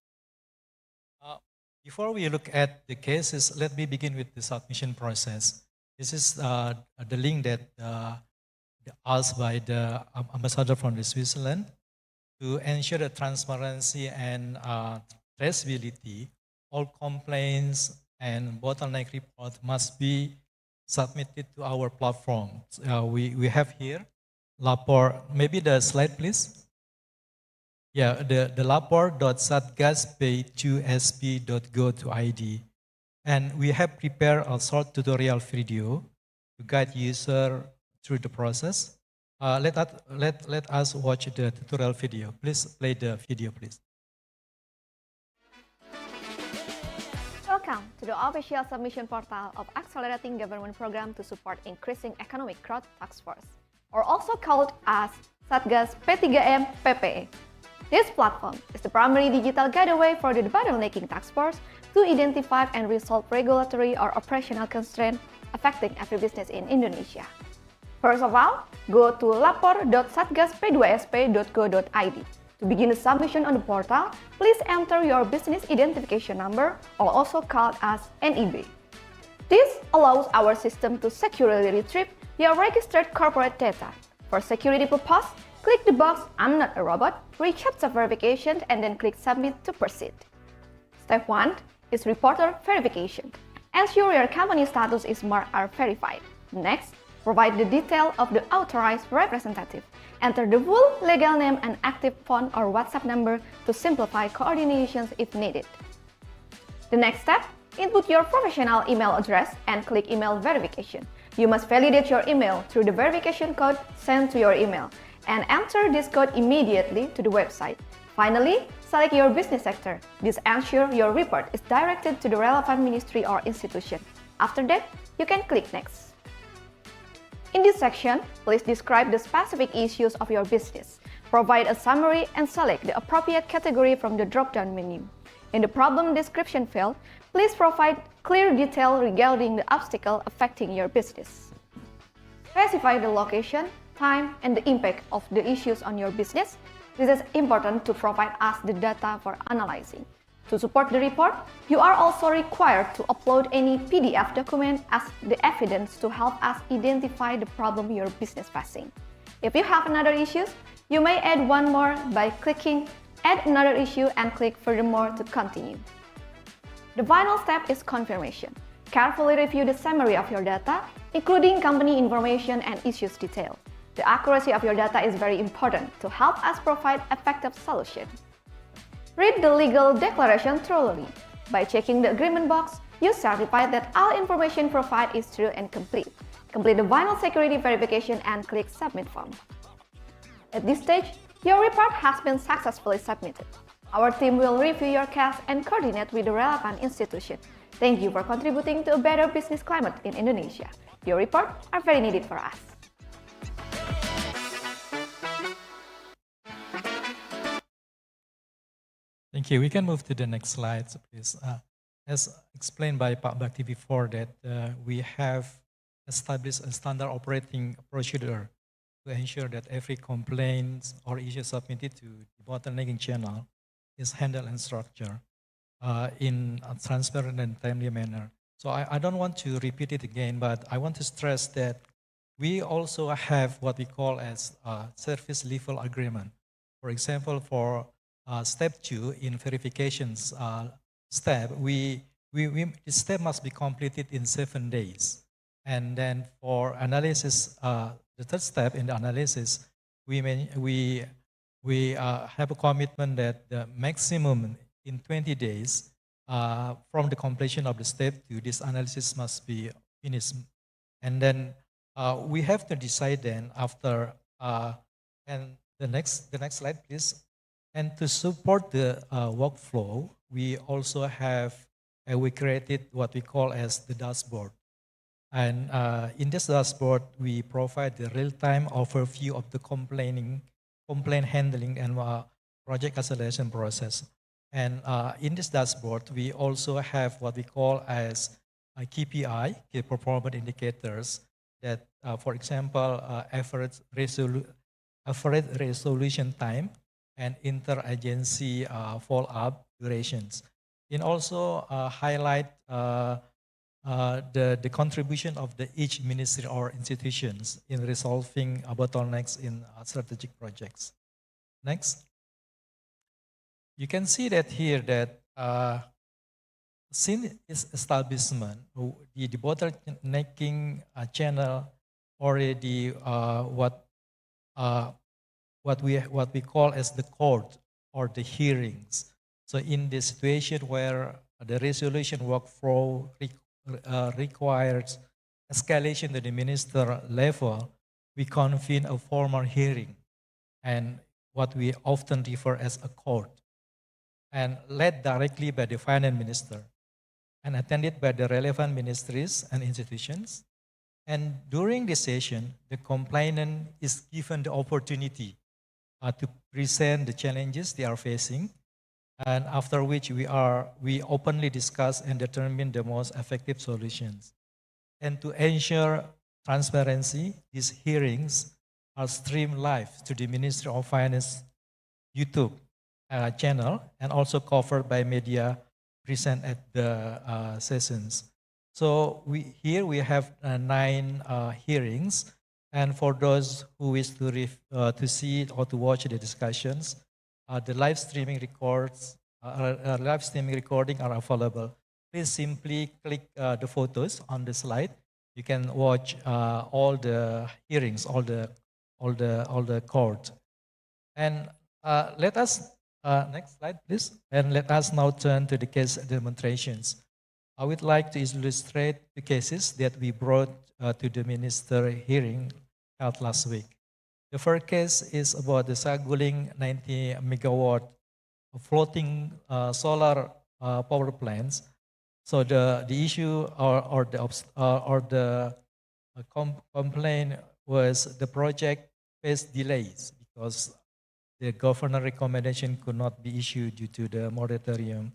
Before we look at the cases, let me begin with the submission process. This is the link that asked by the ambassador from Switzerland to ensure the transparency and traceability. All complaints and bottleneck report must be submitted to our platform. We have here lapor. Maybe the slide, please. Yeah, the lapor.satgaspay2sp.go.id, and we have prepared a short tutorial video to guide user through the process. Let us watch the tutorial video. Please play the video, please. Welcome to the official submission portal of Accelerating Government Program to Support Increasing Economic Growth Task Force, or also called as Satgas P3M PPE. This platform is the primary digital gateway for the debottlenecking task force to identify and resolve regulatory or operational constraints affecting every business in Indonesia. First of all, go to lapor.satgaspay2sp.go.id. To begin the submission on the portal, please enter your business identification number, or also called as NIB. This allows our system to securely retrieve your registered corporate data. For security purpose, click the box "I'm not a robot," reach-out verification, and then click Submit to proceed. Step 1 is reporter verification. Ensure your company status is marked as verified. Next, provide the detail of the authorized representative. Enter the full legal name and active phone or WhatsApp number to simplify coordinations if needed. The next step, input your professional email address and click email verification. You must validate your email through the verification code sent to your email and enter this code immediately to the website. Finally, select your business sector. This ensures your report is directed to the relevant ministry or institution. After that, you can click Next. In this section, please describe the specific issues of your business. Provide a summary and select the appropriate category from the drop-down menu. In the problem description field, please provide clear detail regarding the obstacle affecting your business. Specify the location, time, and the impact of the issues on your business. This is important to provide us the data for analyzing. To support the report, you are also required to upload any PDF document as the evidence to help us identify the problem your business facing. If you have another issue, you may add one more by clicking Add another issue and click Furthermore to continue. The final step is confirmation. Carefully review the summary of your data, including company information and issues detail. The accuracy of your data is very important to help us provide effective solution. Read the legal declaration thoroughly. By checking the agreement box, you certify that all information provided is true and complete. Complete the final security verification and click Submit form. At this stage, your report has been successfully submitted. Our team will review your case and coordinate with the relevant institution. Thank you for contributing to a better business climate in Indonesia. Your reports are very needed for us. Thank you. We can move to the next slide, please. As explained by Pak Bakti before that, we have established a standard operating procedure to ensure that every complaint or issue submitted to the Debottlenecking Channel is handled and structured in a transparent and timely manner. So I don't want to repeat it again, but I want to stress that we also have what we call as a service level agreement. For example, for step 2 in verifications step, the step must be completed in 7 days. And then for analysis, the third step in the analysis, we have a commitment that the maximum in 20 days from the completion of the step 2, this analysis must be finished. And then we have to decide then after, and the next slide, please. And to support the workflow, we also have, we created what we call as the dashboard. And in this dashboard, we provide the real-time overview of the complaint handling and project acceleration process. And in this dashboard, we also have what we call as KPI, key performance indicators, that, for example, average resolution time and inter-agency follow-up durations. And also highlight the contribution of each ministry or institutions in resolving bottlenecks in strategic projects. Next. You can see that here that since its establishment, the Debottlenecking Channel already what we call as the court or the hearings. So in the situation where the resolution workflow requires escalation to the minister level, we convene a formal hearing, and what we often refer as a court, and led directly by the finance minister and attended by the relevant ministries and institutions. And during this session, the complainant is given the opportunity to present the challenges they are facing, and after which we openly discuss and determine the most effective solutions. And to ensure transparency, these hearings are streamed live to the Ministry of Finance YouTube channel and also covered by media present at the sessions. So here we have 9 hearings, and for those who wish to see it or to watch the discussions, the live streaming recording are available. Please simply click the photos on the slide. You can watch all the hearings, all the court. And let us next slide, please. And let us now turn to the case demonstrations. I would like to illustrate the cases that we brought to the minister hearing held last week. The first case is about the Saguling 90 megawatt floating solar power plants. So the issue or the complaint was the project faced delays because the governor recommendation could not be issued due to the moratorium.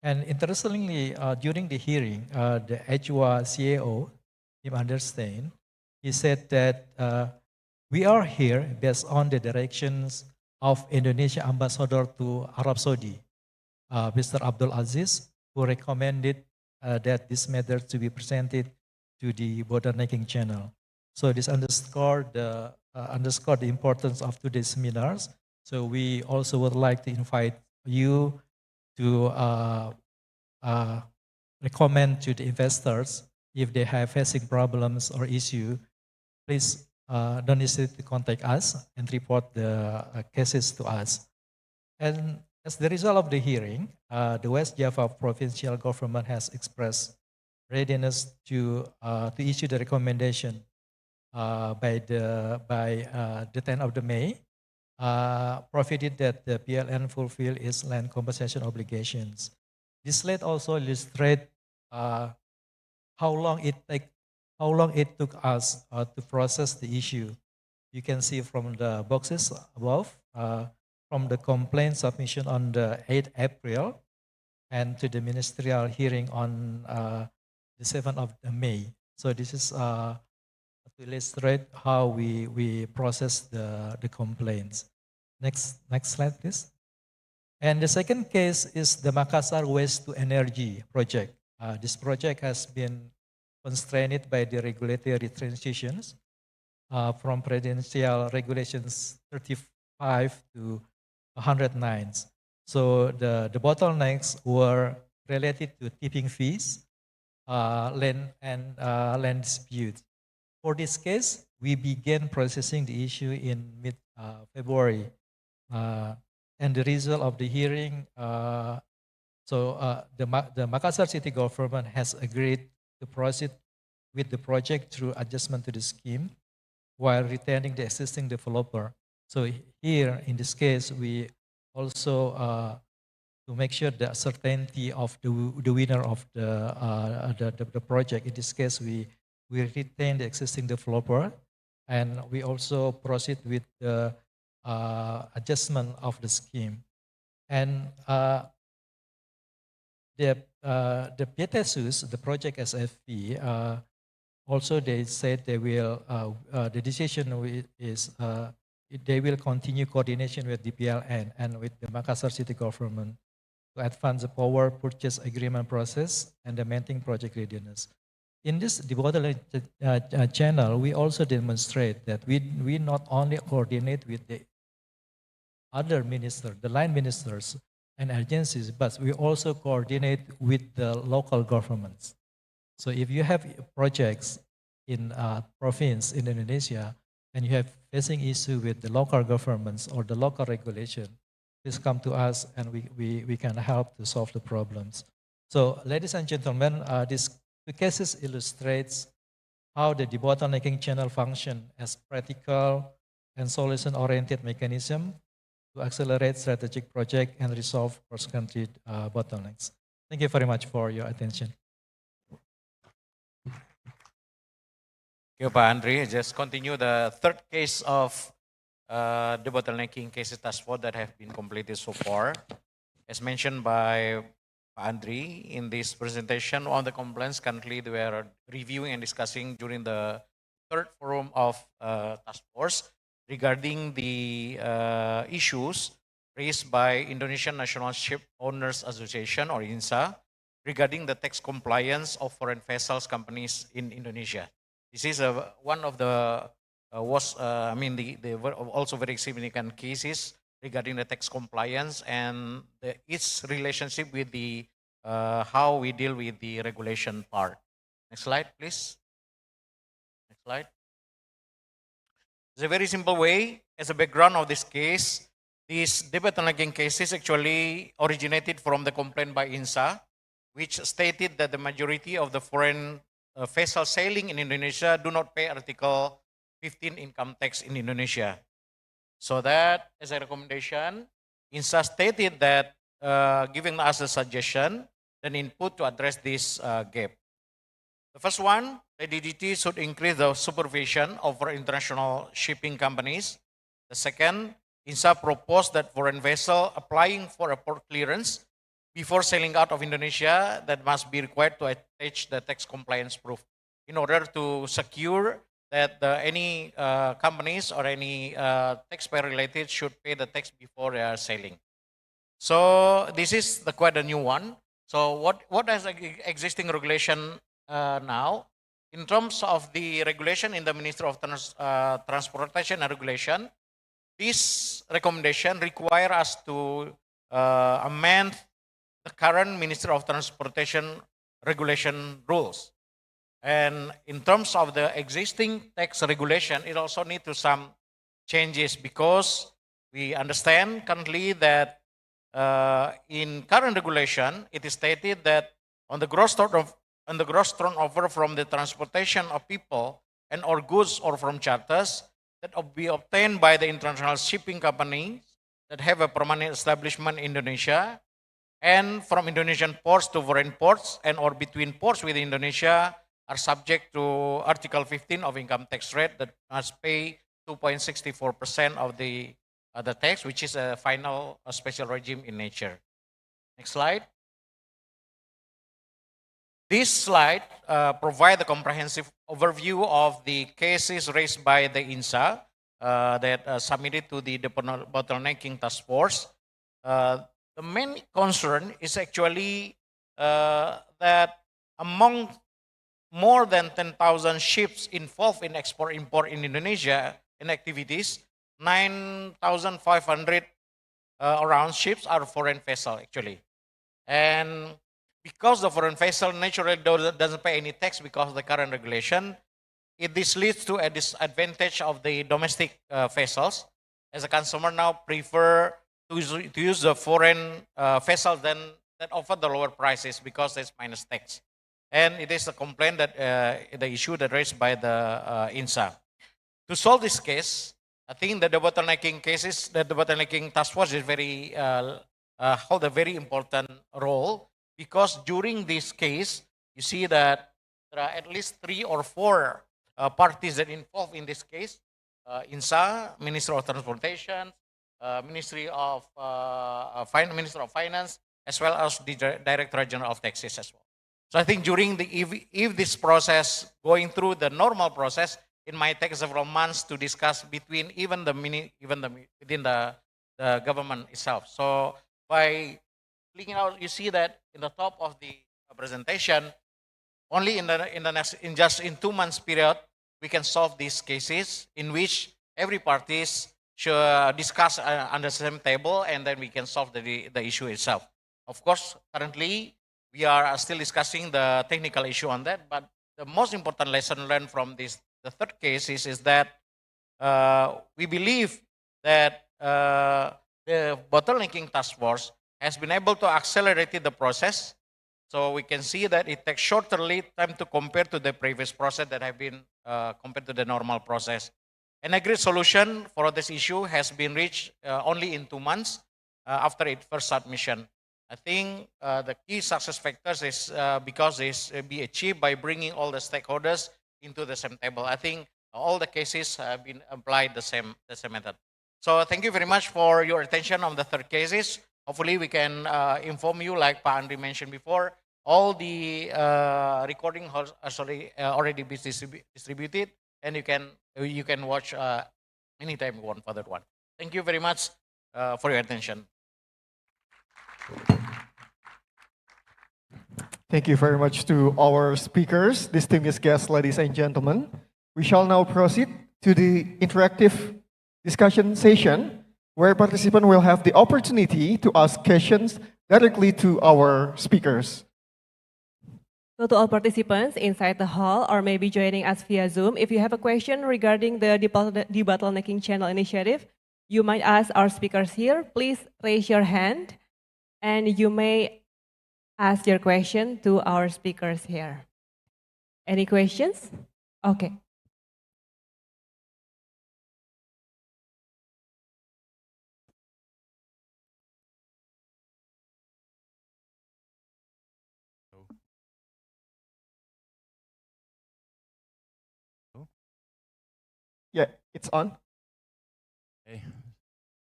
And interestingly, during the hearing, the HWA CAO, Tim Understein, he said that we are here based on the directions of Indonesia ambassador to Arab Saudi, Mr. Abdul Aziz, who recommended that this matter to be presented to the Debottlenecking channel. So this underscored the importance of today's seminars. So we also would like to invite you to recommend to the investors if they have facing problems or issue, please don't hesitate to contact us and report the cases to us. And as the result of the hearing, the West Java provincial government has expressed readiness to issue the recommendation by the 10th of the May, provided that the PLN fulfill its land compensation obligations. This slide also illustrates how long it took us to process the issue. You can see from the boxes above, from the complaint submission on the 8th April and to the ministerial hearing on the 7th of May. So this is to illustrate how we process the complaints. Next slide, please. And the second case is the Makassar Waste to Energy project. This project has been constrained by the regulatory transitions from Presidential Regulations 35 to 109. So the bottlenecks were related to tipping fees, land disputes. For this case, we began processing the issue in mid-February. And the result of the hearing, the Makassar city government has agreed to proceed with the project through adjustment to the scheme while retaining the existing developer. So here, in this case, we also, to make sure the certainty of the winner of the project, in this case, we retain the existing developer, and we also proceed with the adjustment of the scheme. And the PTSUS, the project SFP, also they said they will, the decision is they will continue coordination with DPLN and with the Makassar city government to advance the power purchase agreement process and the maintain project readiness. In this Debottlenecking channel, we also demonstrate that we not only coordinate with the other ministers, the line ministers and agencies, but we also coordinate with the local governments. So if you have projects in a province in Indonesia and you have facing issue with the local governments or the local regulation, please come to us and we can help to solve the problems. So ladies and gentlemen, these two cases illustrates how the debottlenecking channel function as practical and solution-oriented mechanism to accelerate strategic project and resolve cross-country bottlenecks. Thank you very much for your attention. Thank you, Pak Andri. Just continue the third case of debottlenecking cases task force that have been completed so far. As mentioned by Andri in this presentation, on the complaints currently we are reviewing and discussing during the third forum of task force regarding the issues raised by Indonesian National Ship Owners Association or INSA regarding the tax compliance of foreign vessels companies in Indonesia. This is one of the also very significant cases regarding the tax compliance and its relationship with the how we deal with the regulation part. Next slide, please. Next slide. It's a very simple way. As a background of this case, this debottlenecking cases actually originated from the complaint by INSA, which stated that the majority of the foreign vessels sailing in Indonesia do not pay Article 15 income tax in Indonesia. So that, as a recommendation, INSA stated that giving us a suggestion, an input to address this gap. The first one, the DDT should increase the supervision over international shipping companies. The second, INSA proposed that foreign vessel applying for a port clearance before sailing out of Indonesia that must be required to attach the tax compliance proof in order to secure that any companies or any taxpayer related should pay the tax before they are sailing. So this is quite a new one. So what is existing regulation now? In terms of the regulation in the Ministry of Transportation and Regulation, this recommendation require us to amend the current Ministry of Transportation regulation rules. And in terms of the existing tax regulation, it also needs to some changes because we understand currently that in current regulation, it is stated that on the gross turnover from the transportation of people and or goods or from charters that will be obtained by the international shipping companies that have a permanent establishment in Indonesia and from Indonesian ports to foreign ports and or between ports within Indonesia are subject to Article 15 of income tax rate that must pay 2.64% of the tax, which is a final special regime in nature. Next slide. This slide provides a comprehensive overview of the cases raised by the INSA that submitted to the Debottlenecking Task Force. The main concern is actually that among more than 10,000 ships involved in export-import in Indonesia in activities, 9,500 around ships are foreign vessels actually. And because the foreign vessel naturally doesn't pay any tax because of the current regulation, this leads to a disadvantage of the domestic vessels, as a consumer now prefer to use the foreign vessels that offer the lower prices because there's minus tax. And it is a complaint that the issue that raised by the INSA. To solve this case, I think that the debottlenecking cases, the debottlenecking task force is hold a very important role because during this case, you see that there are at least 3 or 4 parties that involved in this case. INSA, Ministry of Transportation, Ministry of Minister of Finance, as well as the Director General of Taxes as well. So I think during if this process going through the normal process, it might take several months to discuss between within the government itself. So by clicking out, you see that in the top of the presentation, only in just 2 months period, we can solve these cases in which every parties should discuss on the same table, and then we can solve the issue itself. Of course, currently we are still discussing the technical issue on that, but the most important lesson learned from the third case is that we believe that the bottlenecking task force has been able to accelerate the process. So we can see that it takes shorter lead time to compare to the previous process that have been compared to the normal process. An agreed solution for this issue has been reached only in 2 months after its first submission. I think the key success factors is because this be achieved by bringing all the stakeholders into the same table. I think all the cases have been applied the same method. So thank you very much for your attention on the third cases. Hopefully we can inform you, like Pak Andri mentioned before, all the recording has already been distributed, and you can watch anytime you want for that one. Thank you very much for your attention. Thank you very much to our speakers, distinguished guests, ladies and gentlemen. We shall now proceed to the interactive discussion session, where participants will have the opportunity to ask questions directly to our speakers. So to all participants inside the hall or maybe joining us via Zoom, if you have a question regarding the Debottlenecking Channel initiative, you might ask our speakers here. Please raise your hand and you may ask your question to our speakers here. Any questions? Okay. Yeah, it's on. Hey,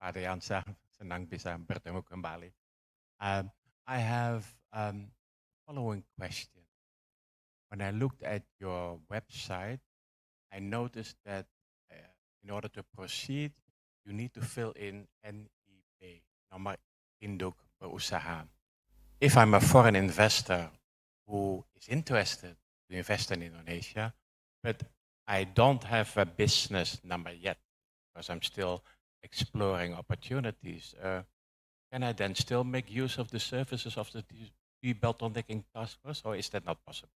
Pak Adriansyah, senang bisa bertemu kembali. I have following question. When I looked at your website, I noticed that in order to proceed, you need to fill in NIB, nomor induk berusaha. If I'm a foreign investor who is interested to invest in Indonesia, but I don't have a business number yet because I'm still exploring opportunities, can I then still make use of the services of the Debottlenecking Task Force, or is that not possible?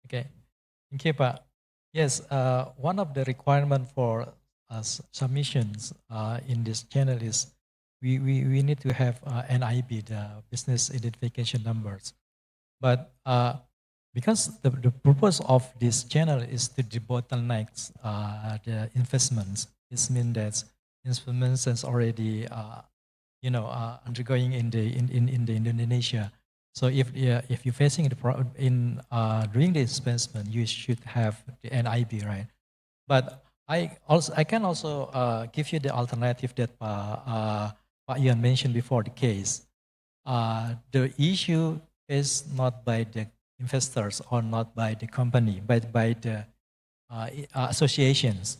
Okay, thank you, Pak. Yes, one of the requirements for submissions in this channel is we need to have NIB, the business identification numbers. But because the purpose of this channel is to debottleneck the investments, it means that investments is already undergoing in the Indonesia. So if you're facing during the investment, you should have the NIB, right? But I can also give you the alternative that Pak Ian mentioned before the case. The issue is not by the investors or not by the company, but by the associations.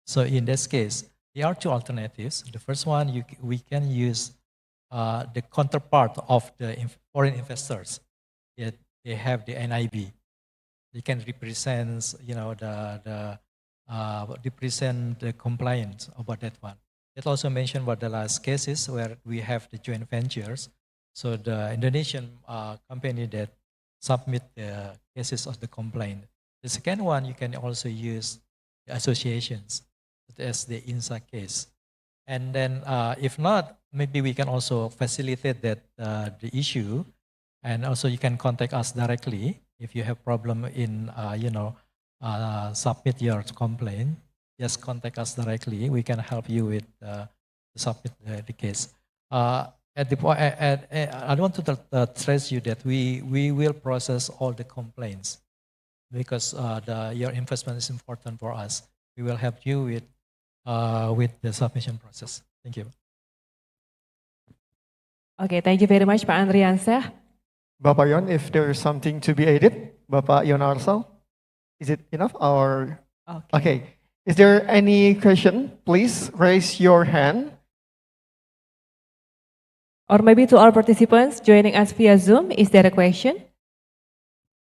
So in this case, there are two alternatives. The first one, we can use the counterpart of the foreign investors. They have the NIB. They can represent, represent the compliance about that one. It also mentioned about the last cases where we have the joint ventures. So the Indonesian company that submit the cases of the complaint. The second one, you can also use the associations, such as the INSA case. And then if not, maybe we can also facilitate that the issue, and also you can contact us directly if you have problem in submit your complaint. Just contact us directly. We can help you with submit the case. At the point, I want to stress you that we will process all the complaints because your investment is important for us. We will help you with the submission process. Thank you. Okay, thank you very much, Pak Andriansyah. Bapak Yon, if there is something to be added, Bapak Yon Arsal, is it enough or? Okay. Is there any question? Please raise your hand. Or maybe to all participants joining us via Zoom, is there a question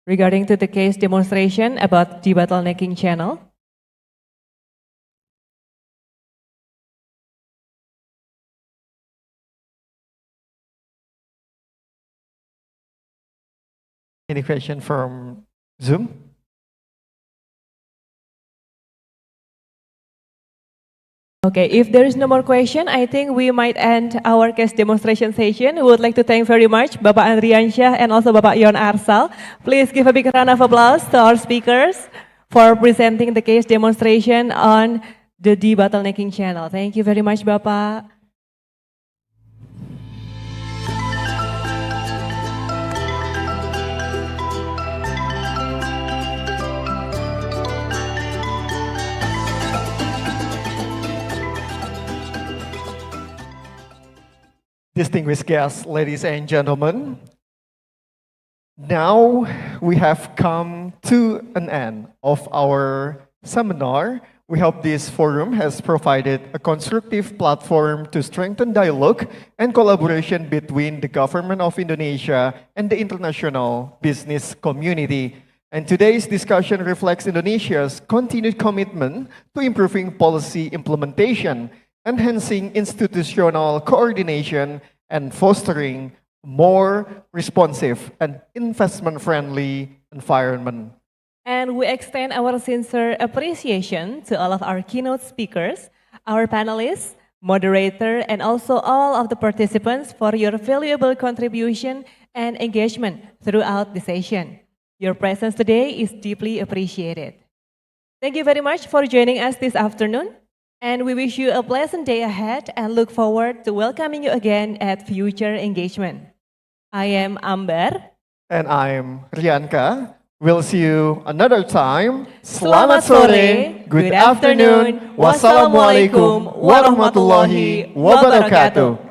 regarding to the case demonstration about Debottlenecking Channel? Any question from Zoom? Okay, if there is no more question, I think we might end our case demonstration session. We would like to thank very much Bapak Andriansyah and also Bapak Yon Arsal. Please give a big round of applause to our speakers for presenting the case demonstration on the Debottlenecking Channel. Thank you very much, Bapak. distinguished guests, ladies and gentlemen. Now we have come to an end of our seminar. We hope this forum has provided a constructive platform to strengthen dialogue and collaboration between the government of Indonesia and the international business community. And today's discussion reflects Indonesia's continued commitment to improving policy implementation, enhancing institutional coordination, and fostering more responsive and investment-friendly environment. And we extend our sincere appreciation to all of our keynote speakers, our panelists, moderator, and also all of the participants for your valuable contribution and engagement throughout the session. Your presence today is deeply appreciated. Thank you very much for joining us this afternoon, and we wish you a pleasant day ahead and look forward to welcoming you again at future engagement. I am Amber. And I'm Rianka. We'll see you another time. Selamat sore, good afternoon, wassalamualaikum warahmatullahi wabarakatuh.